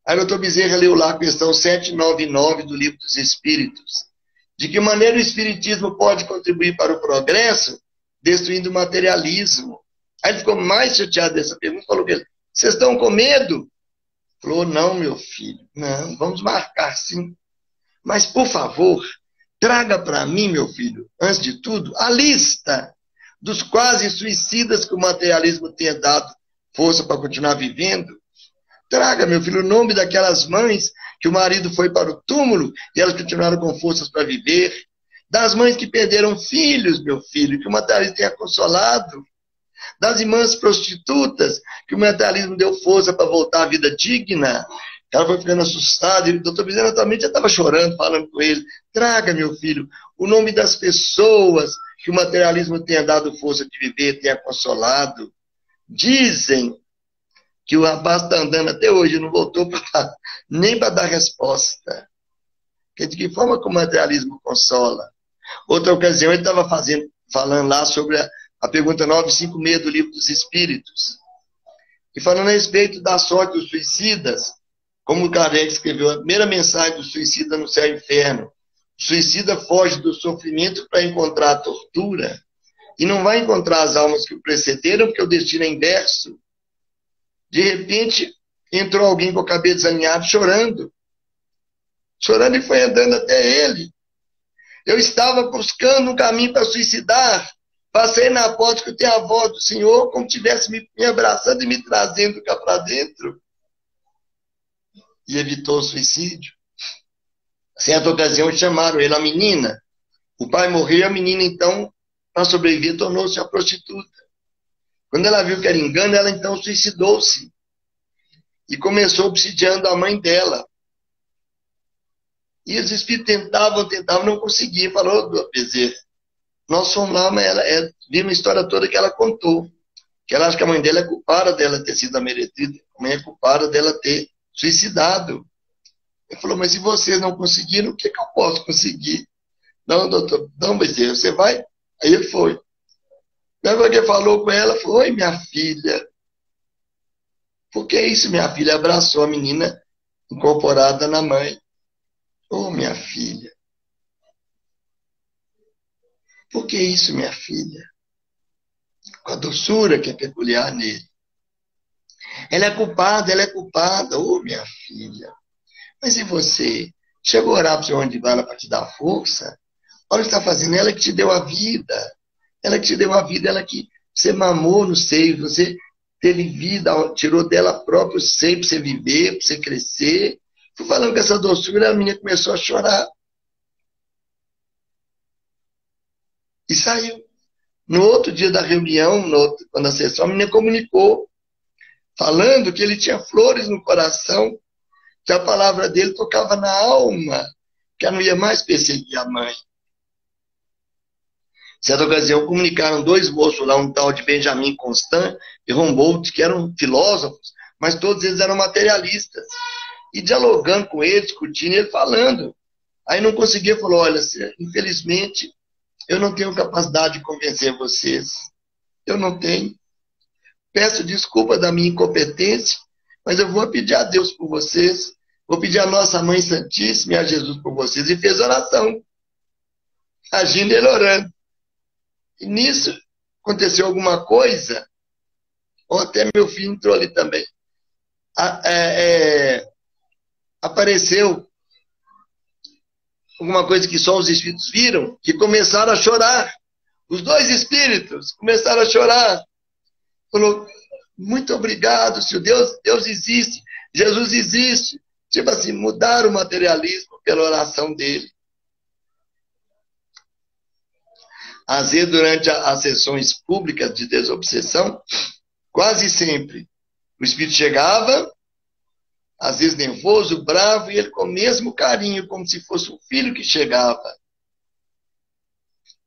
Aí o doutor Bezerra leu lá a questão 799 do Livro dos Espíritos. De que maneira o espiritismo pode contribuir para o progresso, destruindo o materialismo? Aí ele ficou mais chateado dessa pergunta, falou que vocês estão com medo? Falou, não, meu filho, não, vamos marcar sim. Mas, por favor, traga para mim, meu filho, antes de tudo, a lista dos quase suicidas que o materialismo tenha dado força para continuar vivendo. Traga, meu filho, o nome daquelas mães que o marido foi para o túmulo e elas continuaram com forças para viver. das mães que perderam filhos, meu filho, que o materialismo tenha consolado, das irmãs prostitutas, que o materialismo deu força para voltar à vida digna. Ela foi ficando assustada, e o doutor Bezerra naturalmente já estava chorando, falando com ele, traga, meu filho, o nome das pessoas que o materialismo tenha dado força de viver, tenha consolado. Dizem que o rapaz está andando até hoje, não voltou nem para dar resposta. De que forma que o materialismo consola? Outra ocasião, ele estava falando lá sobre a pergunta 956 do Livro dos Espíritos, e falando a respeito da sorte dos suicidas, como o Kardec escreveu, a primeira mensagem do suicida no céu e inferno. O suicida foge do sofrimento para encontrar a tortura, e não vai encontrar as almas que o precederam, porque o destino é inverso. De repente, entrou alguém com a cabeça desalinhada, chorando e foi andando até ele. Eu estava buscando um caminho para suicidar, passei na porta que tem a voz do Senhor, como se estivesse me abraçando e me trazendo cá para dentro. E evitou o suicídio. Certa ocasião chamaram ele, a menina. O pai morreu, a menina então, para sobreviver, tornou-se a prostituta. Quando ela viu que era engano, ela então suicidou-se. E começou obsidiando a mãe dela. E os espíritos tentavam, não conseguiam. Falou, do Bezerra, nós fomos lá, mas vimos a história toda que ela contou. Que ela acha que a mãe dela é culpada dela ter sido a meretrida. A mãe é culpada dela ter suicidado. Ele falou, mas se vocês não conseguiram, o que eu posso conseguir? Não, doutor, não, Bezerra, você vai? Aí ele foi. Lembra que falou com ela? Falou, oi, minha filha. Por que isso, minha filha? Abraçou a menina incorporada na mãe. Oh, minha filha. Por que isso, minha filha? Com a doçura que é peculiar nele. Ela é culpada. Oh, minha filha. Mas e você? Chegou a orar para o Senhor onde vai para te dar força? Olha o que está fazendo. Ela que te deu a vida. Ela que te deu a vida. Ela que você mamou no seio. Você teve vida, tirou dela próprio o seio para você viver, para você crescer. Fui falando com essa doçura, a menina começou a chorar. E saiu. No outro dia da reunião, quando a sessão, a menina comunicou, falando que ele tinha flores no coração, que a palavra dele tocava na alma, que ela não ia mais perseguir a mãe. Certa ocasião, comunicaram dois moços lá, um tal de Benjamin Constant e Humboldt, que eram filósofos, mas todos eles eram materialistas. E dialogando com ele, discutindo, ele falando. Aí não conseguia, falou, olha, infelizmente, eu não tenho capacidade de convencer vocês. Eu não tenho. Peço desculpa da minha incompetência, mas eu vou pedir a Deus por vocês, vou pedir a Nossa Mãe Santíssima e a Jesus por vocês. E fez oração, agindo ele orando. E nisso aconteceu alguma coisa, ou até meu filho entrou ali também. Apareceu alguma coisa que só os espíritos viram, que começaram a chorar. Os dois espíritos começaram a chorar. Falou, muito obrigado, Senhor, Deus existe, Jesus existe. Tipo assim, mudaram o materialismo pela oração dele. Às vezes, durante as sessões públicas de desobsessão, quase sempre o espírito chegava, às vezes nervoso, bravo, e ele com o mesmo carinho, como se fosse o filho que chegava.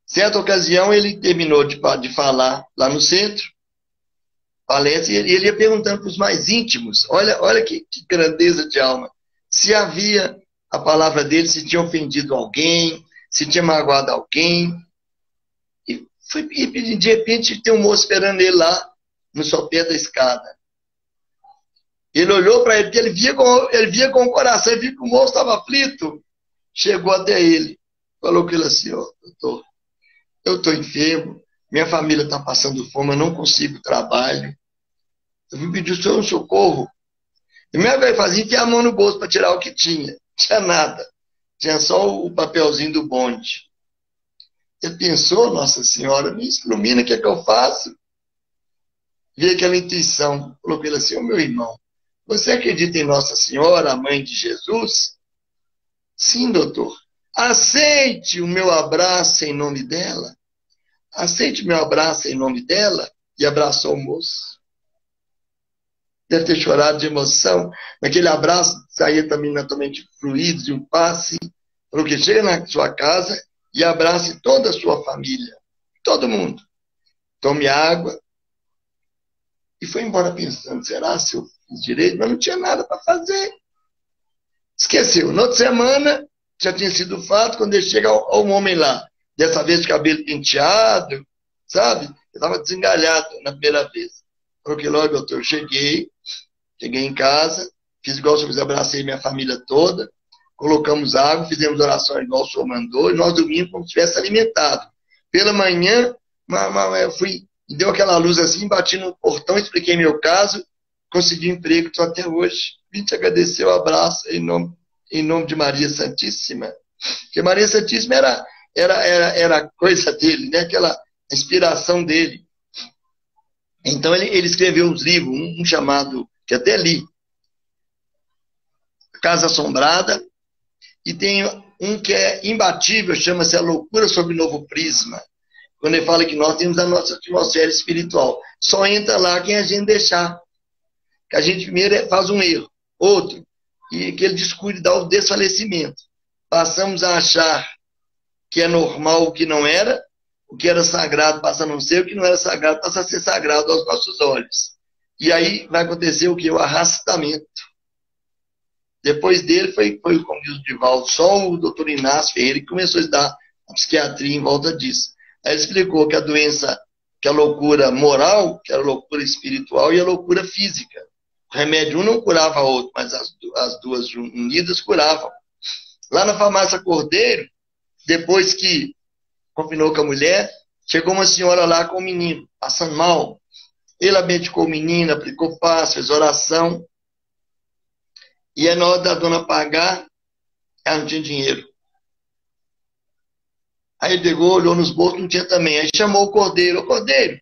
Certa ocasião, ele terminou de falar lá no centro, palestra, e ele ia perguntando para os mais íntimos, olha que grandeza de alma, se havia a palavra dele, se tinha ofendido alguém, se tinha magoado alguém. E de repente tem um moço esperando ele lá, no sopé da escada. Ele olhou para ele, porque ele via com o coração, ele viu que o moço estava aflito. Chegou até ele, falou com ele assim, ó, doutor, eu estou enfermo, minha família está passando fome, eu não consigo trabalho. Eu vim pedir o senhor um socorro. E minha velha fazia enfiar a mão no bolso para tirar o que tinha. Não tinha nada. Tinha só o papelzinho do bonde. Ele pensou, Nossa Senhora, me ilumina, o que é que eu faço? Veio aquela intuição, falou para ele assim, ô meu irmão, você acredita em Nossa Senhora, a mãe de Jesus? Sim, doutor. aceite o meu abraço em nome dela. Aceite o meu abraço em nome dela. E abraçou o moço. Deve ter chorado de emoção. Naquele abraço saía também naturalmente fluido de um passe. Falou que chega na sua casa e abrace toda a sua família. Todo mundo. Tome água. E foi embora pensando, será se eu fiz direito? Mas não tinha nada para fazer. Esqueceu. Na outra semana, já tinha sido fato, quando ele chega ao homem lá. Dessa vez de cabelo penteado, sabe? Eu estava desengalhado na primeira vez. Falou que logo, doutor, eu cheguei em casa, fiz igual o senhor fez, abracei minha família toda, colocamos água, fizemos oração igual o senhor mandou, e nós dormimos como se tivesse alimentado. Pela manhã, eu fui, deu aquela luz assim, bati no portão, expliquei meu caso, consegui emprego, estou até hoje. Vim te agradecer o abraço em nome de Maria Santíssima. Porque Maria Santíssima era a coisa dele, né? Aquela inspiração dele. Então ele escreveu uns livros, um chamado, que até li, Casa Assombrada, e tem um que é imbatível, chama-se A Loucura sob Novo Prisma, quando ele fala que nós temos a nossa atmosfera espiritual. Só entra lá quem a gente deixar. Que a gente primeiro faz um erro, outro, e aquele descuido dá o desfalecimento. Passamos a achar que é normal o que não era, o que era sagrado passa a não ser, o que não era sagrado passa a ser sagrado aos nossos olhos. E aí vai acontecer o que? O arrastamento. Depois dele foi como diz o Divaldo, só o doutor Inácio Ferreira que começou a estudar a psiquiatria em volta disso. Aí ele explicou que a doença, que a loucura moral, que era a loucura espiritual e a loucura física. O remédio um não curava o outro, mas as duas unidas curavam. Lá na farmácia Cordeiro, depois que combinou com a mulher, chegou uma senhora lá com o menino, passando mal. Ele medicou o menino, aplicou passo, fez oração. E é na hora da dona pagar, ela não tinha dinheiro. Aí ele pegou, olhou nos bolsos, não tinha também. Aí chamou o Cordeiro. Ô, Cordeiro,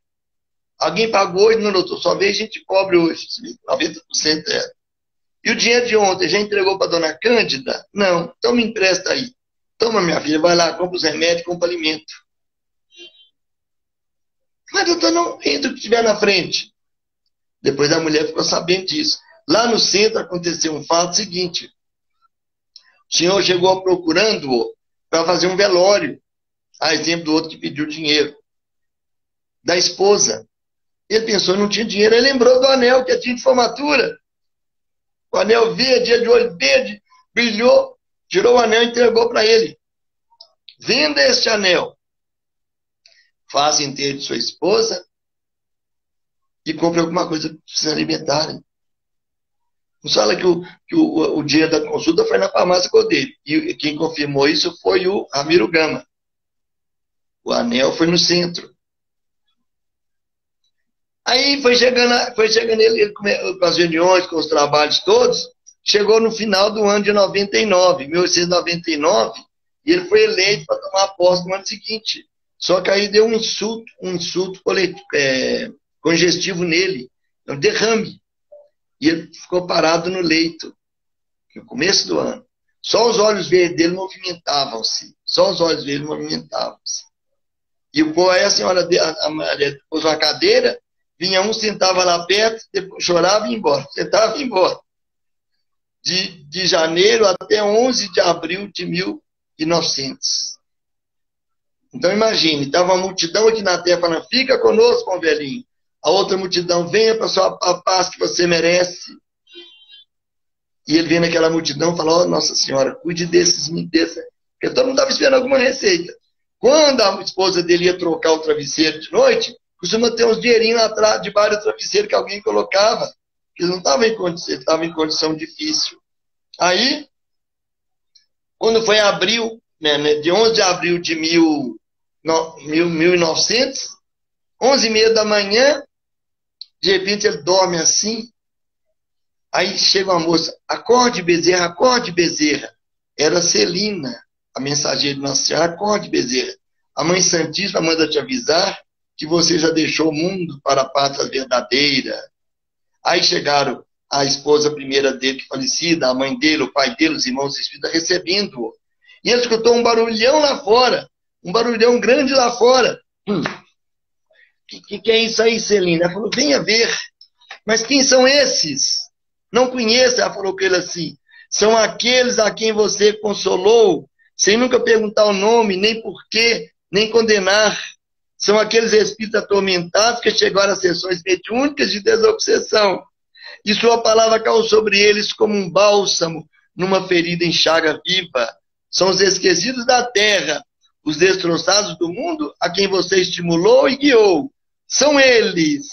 alguém pagou hoje? Não, doutor, só veio gente pobre hoje. 90% era. E o dinheiro de ontem, já entregou para dona Cândida? Não, então me empresta aí. Toma, minha filha, vai lá, compra os remédios, compra alimento. Mas, doutor, não entra o que estiver na frente. Depois a mulher ficou sabendo disso. Lá no centro aconteceu um fato seguinte. O senhor chegou procurando-o para fazer um velório. A exemplo do outro que pediu dinheiro. Da esposa. Ele pensou que não tinha dinheiro. Ele lembrou do anel que tinha de formatura. O anel verde, ele de olho verde, brilhou, tirou o anel e entregou para ele. Venda este anel. Faça inteiro de sua esposa e compre alguma coisa para se alimentarem. Nos fala que o dia da consulta foi na farmácia Cordeiro. E quem confirmou isso foi o Ramiro Gama. O anel foi no centro. Aí foi chegando ele com as reuniões, com os trabalhos todos, chegou no final do ano de 99, 1899, e ele foi eleito para tomar posse no ano seguinte. Só que aí deu um insulto congestivo nele, um derrame. E ele ficou parado no leito, no começo do ano. Só os olhos verdes dele movimentavam-se. E o povo, aí a senhora, a mulher pôs uma cadeira, vinha um, sentava lá perto, depois chorava e ia embora. Sentava e ia embora. De janeiro até 11 de abril de 1900. Então imagine, estava uma multidão aqui na terra falando, fica conosco, meu velhinho. A outra multidão, venha para a paz que você merece. E ele vendo aquela multidão, falou, Nossa Senhora, cuide desses. Porque todo mundo estava esperando alguma receita. Quando a esposa dele ia trocar o travesseiro de noite, costuma ter uns dinheirinhos lá atrás, debaixo do travesseiro que alguém colocava. Eles não estavam em condição, estavam em condição difícil. Aí, quando foi abril, de 11 de abril de 1900, 11h30 da manhã, de repente ele dorme assim. Aí chega uma moça, acorde Bezerra, acorde Bezerra. Era Celina, a mensageira de Nossa Senhora, acorde Bezerra. A Mãe Santíssima manda te avisar que você já deixou o mundo para a pátria verdadeira. Aí chegaram a esposa primeira dele, falecida, a mãe dele, o pai dele, os irmãos espíritas, recebendo-o. E ele escutou um barulhão lá fora, um barulhão grande lá fora. Que é isso aí, Celina? Ela falou, venha ver. Mas quem são esses? Não conheço, ela falou com ele assim. São aqueles a quem você consolou, sem nunca perguntar o nome, nem porquê, nem condenar. São aqueles espíritos atormentados que chegaram às sessões mediúnicas de desobsessão. E sua palavra caiu sobre eles como um bálsamo numa ferida em chaga viva. São os esquecidos da terra, os destroçados do mundo, a quem você estimulou e guiou. São eles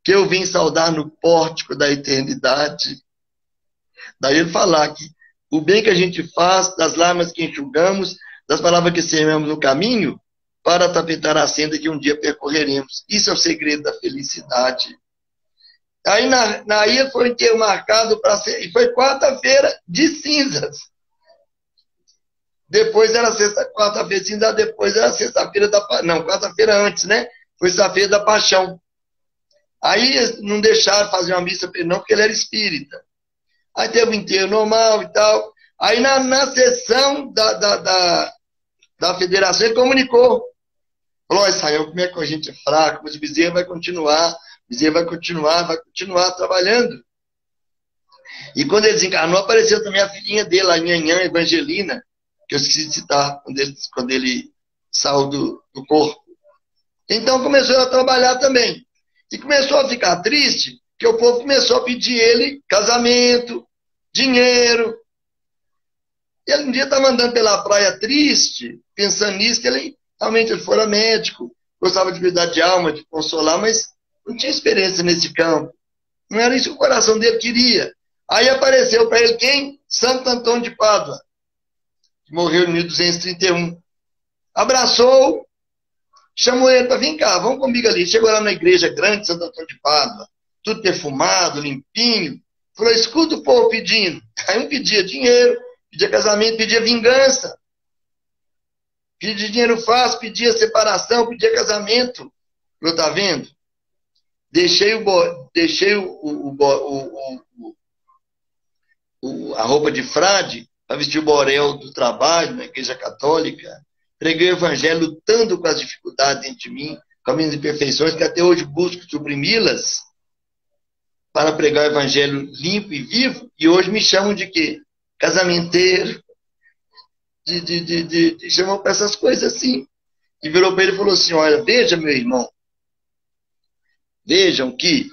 que eu vim saudar no pórtico da eternidade. Daí ele falar que o bem que a gente faz, das lágrimas que enxugamos, das palavras que semeamos no caminho, para tapetar a senda que um dia percorreremos. Isso é o segredo da felicidade. Aí na ilha foi inteiro marcado para ser, e foi quarta-feira de cinzas. Depois era quarta-feira de cinzas, depois era sexta-feira da... Não, quarta-feira antes, né? Foi sexta-feira da Paixão. Aí não deixaram fazer uma missa para ele não, porque ele era espírita. Aí teve um enterro normal e tal. Aí na sessão da federação ele comunicou. Falou, Israel, como é que a gente é fraco, mas o Bezerra vai continuar trabalhando. E quando ele desencarnou, apareceu também a filhinha dele, a Nhanhã Evangelina, que eu esqueci de citar, quando ele saiu do corpo. Então começou a trabalhar também. E começou a ficar triste, que o povo começou a pedir ele casamento, dinheiro. E ele um dia estava andando pela praia triste, pensando nisso, que ele realmente fora médico, gostava de cuidar de alma, de consolar, mas não tinha experiência nesse campo. Não era isso que o coração dele queria. Aí apareceu para ele quem? Santo Antônio de Pádua, que morreu em 1231. Abraçou, chamou ele para vir cá, vamos comigo ali. Chegou lá na igreja grande de Santo Antônio de Pádua, tudo perfumado, limpinho. Falou, escuta o povo pedindo. Aí um pedia dinheiro, pedia casamento, pedia vingança. Pedia dinheiro fácil, pedia separação, pedia casamento. Falou, tá vendo? Deixei a roupa de frade para vestir o borel do trabalho na igreja católica. Preguei o evangelho lutando com as dificuldades dentro de mim, com as minhas imperfeições, que até hoje busco suprimi-las, para pregar o evangelho limpo e vivo, e hoje me chamam de quê? Casamenteiro, chamam para essas coisas assim. E virou para ele e falou assim, olha, veja, meu irmão, vejam que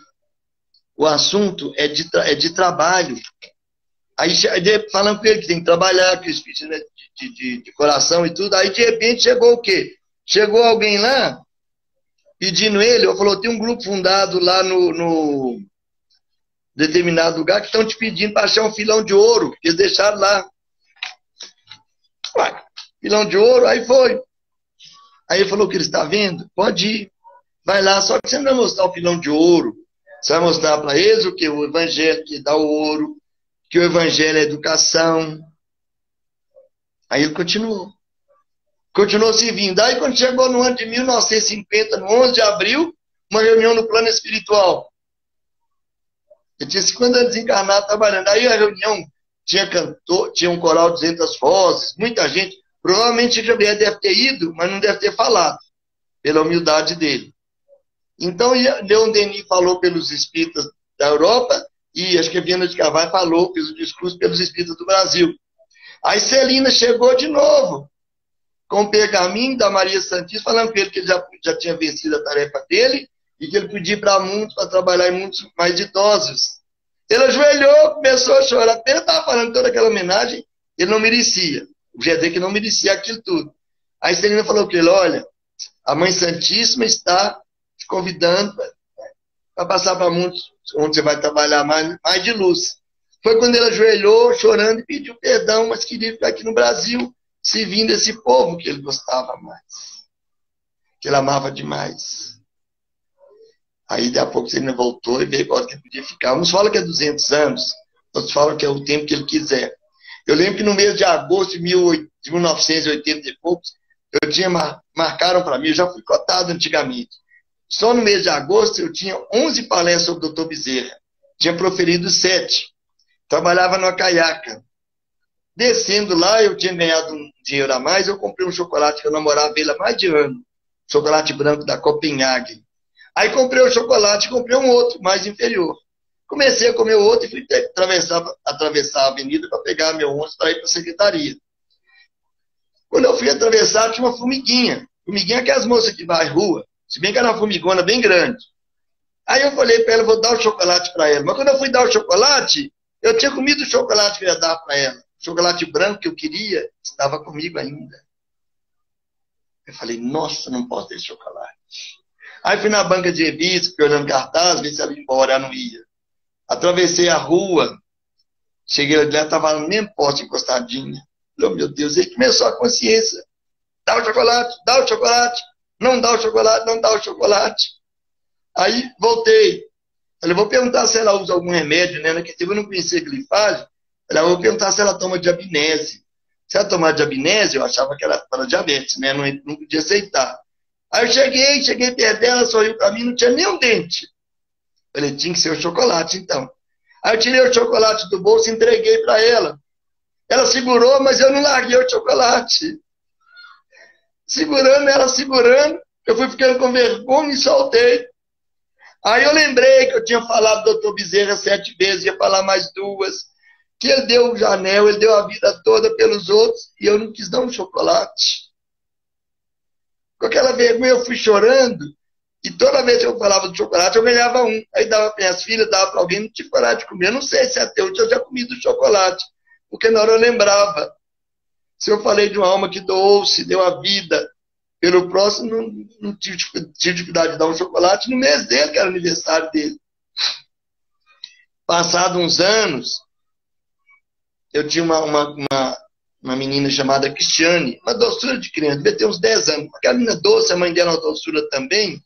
o assunto é de trabalho. Aí falando com ele que tem que trabalhar, que o espírito, né, de coração e tudo. Aí de repente chegou o quê? Chegou alguém lá pedindo ele, falou, tem um grupo fundado lá no determinado lugar que estão te pedindo para achar um filão de ouro, que eles deixaram lá. Ué, filão de ouro, aí foi. Aí ele falou que ele está vendo, pode ir, vai lá, só que você não vai mostrar o filão de ouro, você vai mostrar para eles o que? O evangelho que dá o ouro, que o evangelho é educação. Aí ele continuou servindo. Aí quando chegou no ano de 1950, no 11 de abril, uma reunião no plano espiritual. Ele tinha 50 anos desencarnado trabalhando. Aí a reunião tinha cantor, tinha um coral de 200 vozes, muita gente. Provavelmente o Gabriel deve ter ido, mas não deve ter falado, pela humildade dele. Então, Leon Denis falou pelos espíritas da Europa, e acho que a Viana de Carvalho falou pelo discurso pelos espíritas do Brasil. Aí Celina chegou de novo, com o pergaminho da Maria Santíssima, falando para ele que ele já tinha vencido a tarefa dele, e que ele podia ir para mundos, para trabalhar em mundos mais ditosos. Ele ajoelhou, começou a chorar. Até ele estava falando toda aquela homenagem, ele não merecia. O Gedê que não merecia aquilo tudo. Aí Celina falou para ele, olha, a Mãe Santíssima está te convidando para passar para mundos, onde você vai trabalhar mais de luz. Foi quando ele ajoelhou, chorando, e pediu perdão, mas queria ficar aqui no Brasil, servindo esse povo que ele gostava mais, que ele amava demais. Aí, daqui a pouco, ele voltou e veio agora que ele podia ficar. Uns falam que é 200 anos, outros falam que é o tempo que ele quiser. Eu lembro que no mês de agosto de 1980 e poucos, marcaram para mim, eu já fui cotado antigamente. Só no mês de agosto eu tinha 11 palestras sobre o Dr. Bezerra. Tinha proferido 7. Trabalhava numa caiaca. Descendo lá, eu tinha ganhado um dinheiro a mais, eu comprei um chocolate que eu namorava ele há mais de ano. Chocolate branco da Copenhague. Aí comprei o chocolate, comprei um outro, mais inferior. Comecei a comer o outro e fui atravessar a avenida para pegar meu ônibus para ir para a secretaria. Quando eu fui atravessar, tinha uma formiguinha. Formiguinha é aquelas moças que vai à rua. Se bem que era uma formigona bem grande. Aí eu falei para ela, vou dar o chocolate para ela. Mas quando eu fui dar o chocolate, eu tinha comido o chocolate que eu ia dar para ela. O chocolate branco que eu queria estava comigo ainda. Eu falei, nossa, não posso ter esse chocolate. Aí fui na banca de revista, fiquei olhando cartaz, vi se ela ia embora, ela não ia. Atravessei a rua, cheguei lá, estava no mesmo poste encostadinha. Falei, oh, meu Deus, aí começou a consciência. Dá o chocolate, não dá o chocolate, não dá o chocolate. Aí voltei. Falei, vou perguntar se ela usa algum remédio, né? Que eu não conhecia glifage. Falei, vou perguntar se ela toma diabinese. Se ela tomar diabinese, eu achava que era para diabetes, né? Não podia aceitar. Aí eu cheguei perto dela, sorriu para mim, não tinha nem um dente. Falei, tinha que ser o chocolate, então. Aí eu tirei o chocolate do bolso e entreguei para ela. Ela segurou, mas eu não larguei o chocolate. Segurando, ela segurando, eu fui ficando com vergonha e soltei. Aí eu lembrei que eu tinha falado do Dr. Bezerra 7 vezes, ia falar mais 2, que ele deu o Janel, ele deu a vida toda pelos outros, e eu não quis dar um chocolate. Com aquela vergonha eu fui chorando, e toda vez que eu falava do chocolate, eu ganhava um. Aí dava para minhas filhas, dava para alguém, não tinha coragem de comer. Eu não sei se até hoje eu já comi do chocolate, porque na hora eu lembrava. Se eu falei de uma alma que doou-se, deu a vida pelo próximo, não tive dificuldade de dar um chocolate no mês dele, que era o aniversário dele. Passado uns anos, eu tinha uma menina chamada Cristiane, uma doçura de criança, devia ter uns 10 anos. Aquela menina doce, a mãe dela era uma doçura também,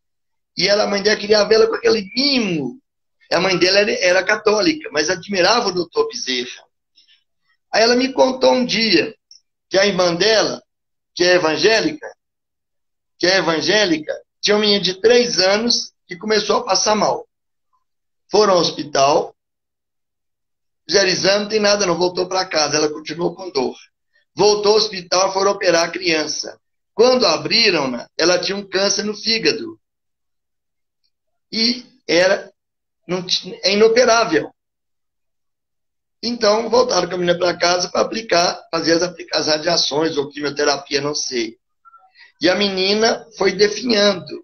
e a mãe dela queria ver ela com aquele mimo. A mãe dela era católica, mas admirava o doutor Bezerra. Aí ela me contou um dia que a irmã dela, que é evangélica, tinha uma menina de 3 anos que começou a passar mal. Foram ao hospital, fizeram exame, não tem nada, não voltou para casa, ela continuou com dor. Voltou ao hospital, foram operar a criança. Quando abriram-na, ela tinha um câncer no fígado. E é inoperável. Então, voltaram com a menina para casa para fazer as radiações ou quimioterapia, não sei. E a menina foi definhando.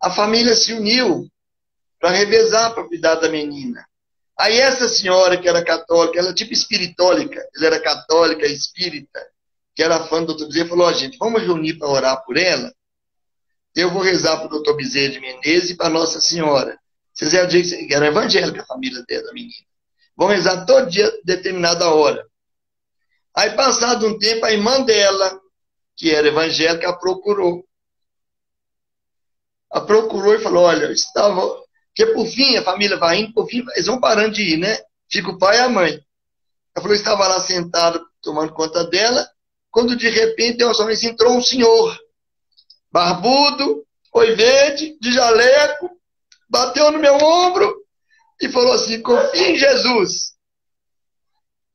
A família se uniu para revezar para cuidar da menina. Aí essa senhora, que era católica, ela tipo espiritólica, ela era católica e espírita, que era fã do Dr. Bezerra, falou, gente, vamos reunir para orar por ela? Eu vou rezar para o Dr. Bezerra de Menezes e para Nossa Senhora. Vocês já dizem que era evangélica a família dela, da menina. Vão rezar todo dia, determinada hora. Aí, passado um tempo, a irmã dela, que era evangélica, a procurou. A procurou e falou, olha, estava... Porque, por fim, a família vai indo, por fim, eles vão parando de ir, né? Fica o pai e a mãe. Ela falou, estava lá sentado, tomando conta dela, quando, de repente, entrou um senhor, barbudo, oi verde, de jaleco, bateu no meu ombro e falou assim, confia em Jesus.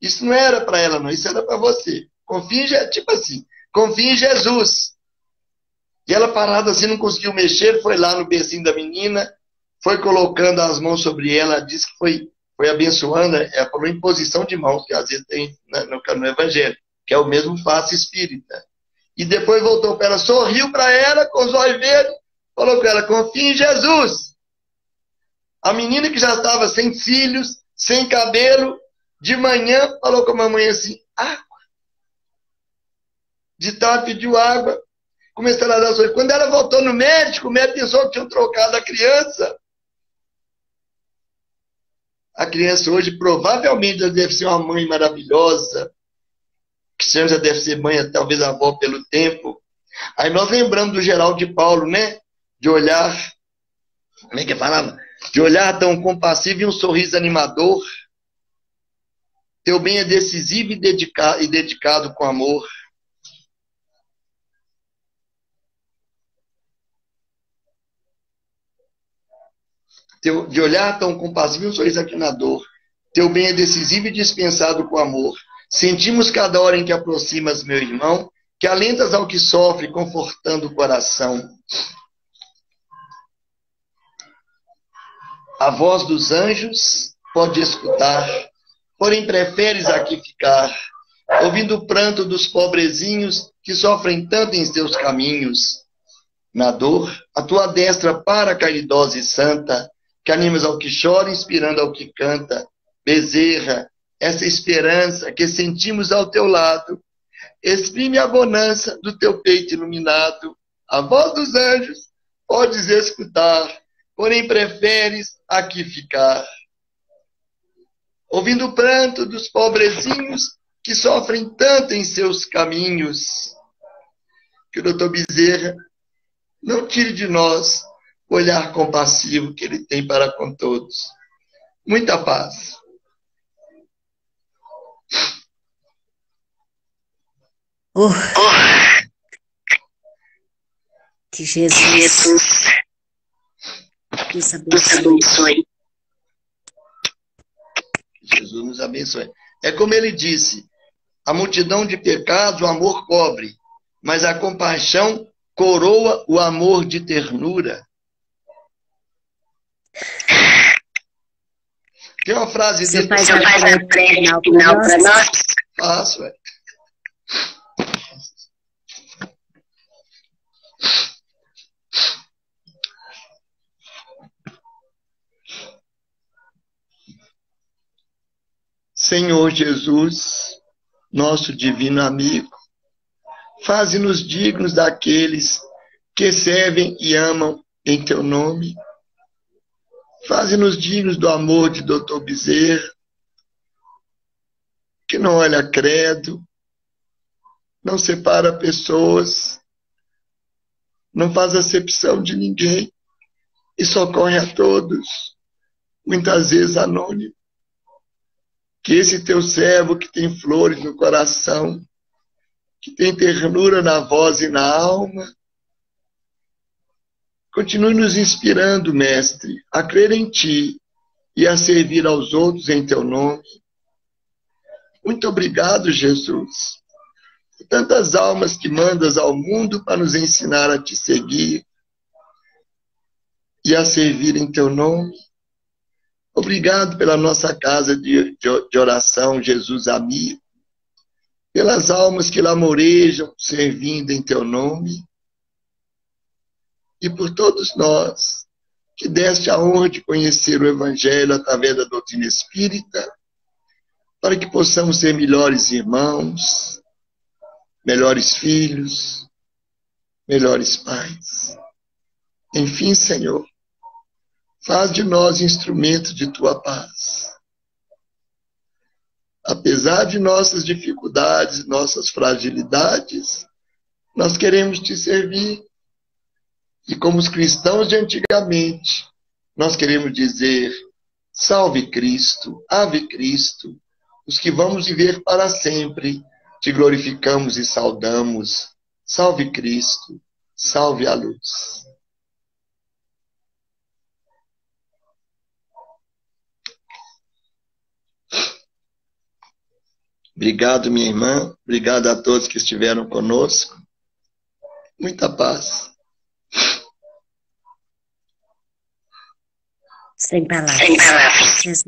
Isso não era para ela, não. Isso era para você. Confia, tipo assim, confia em Jesus. E ela parada assim, não conseguiu mexer, foi lá no bercinho da menina, foi colocando as mãos sobre ela, disse que foi abençoando, ela falou imposição de mãos, que às vezes tem no Evangelho, que é o mesmo face espírita. E depois voltou para ela, sorriu para ela, com os olhos verdes, falou com ela, confia em Jesus. A menina que já estava sem cílios, sem cabelo, de manhã falou com a mamãe assim, água. De tarde pediu água, começou a dar sorriso. Quando ela voltou no médico, o médico pensou que tinham trocado a criança. A criança hoje provavelmente já deve ser uma mãe maravilhosa, que já deve ser mãe, talvez avó pelo tempo. Aí nós lembramos do Geraldo de Paulo, né? De olhar, como é que falava? De olhar tão compassivo e um sorriso animador. Teu bem é decisivo e dedicado com amor. De olhar tão compassivo e um sorriso animador. Teu bem é decisivo e dispensado com amor. Sentimos cada hora em que aproximas, meu irmão, que alentas ao que sofre, confortando o coração. A voz dos anjos pode escutar, porém preferes aqui ficar, ouvindo o pranto dos pobrezinhos que sofrem tanto em teus caminhos. Na dor, a tua destra para, caridosa e santa, que animas ao que chora, inspirando ao que canta. Bezerra, essa esperança que sentimos ao teu lado, exprime a bonança do teu peito iluminado. A voz dos anjos podes escutar, porém preferes aqui ficar, ouvindo o pranto dos pobrezinhos que sofrem tanto em seus caminhos. Que o doutor Bezerra não tire de nós o olhar compassivo que ele tem para com todos. Muita paz. Que Jesus nos abençoe. Que Jesus nos abençoe. É como ele disse, a multidão de pecados o amor cobre, mas a compaixão coroa o amor de ternura. Tem uma frase dele. Você faz a prece final para nós? Faço, velho. Senhor Jesus, nosso divino amigo, faze-nos dignos daqueles que servem e amam em teu nome. Faze-nos dignos do amor de Dr. Bezerra, que não olha credo, não separa pessoas, não faz acepção de ninguém e socorre a todos, muitas vezes anônimo. Que esse teu servo que tem flores no coração, que tem ternura na voz e na alma, continue nos inspirando, mestre, a crer em ti e a servir aos outros em teu nome. Muito obrigado, Jesus, por tantas almas que mandas ao mundo para nos ensinar a te seguir e a servir em teu nome. Obrigado pela nossa casa de oração, Jesus amigo, pelas almas que lamorejam servindo em teu nome, e por todos nós que deste a honra de conhecer o Evangelho através da doutrina espírita, para que possamos ser melhores irmãos, melhores filhos, melhores pais. Enfim, Senhor, faz de nós instrumento de tua paz. Apesar de nossas dificuldades, nossas fragilidades, nós queremos te servir. E como os cristãos de antigamente, nós queremos dizer, salve Cristo, ave Cristo, os que vamos viver para sempre, te glorificamos e saudamos. Salve Cristo, salve a luz. Obrigado, minha irmã. Obrigado a todos que estiveram conosco. Muita paz. Sem palavras. Jesus.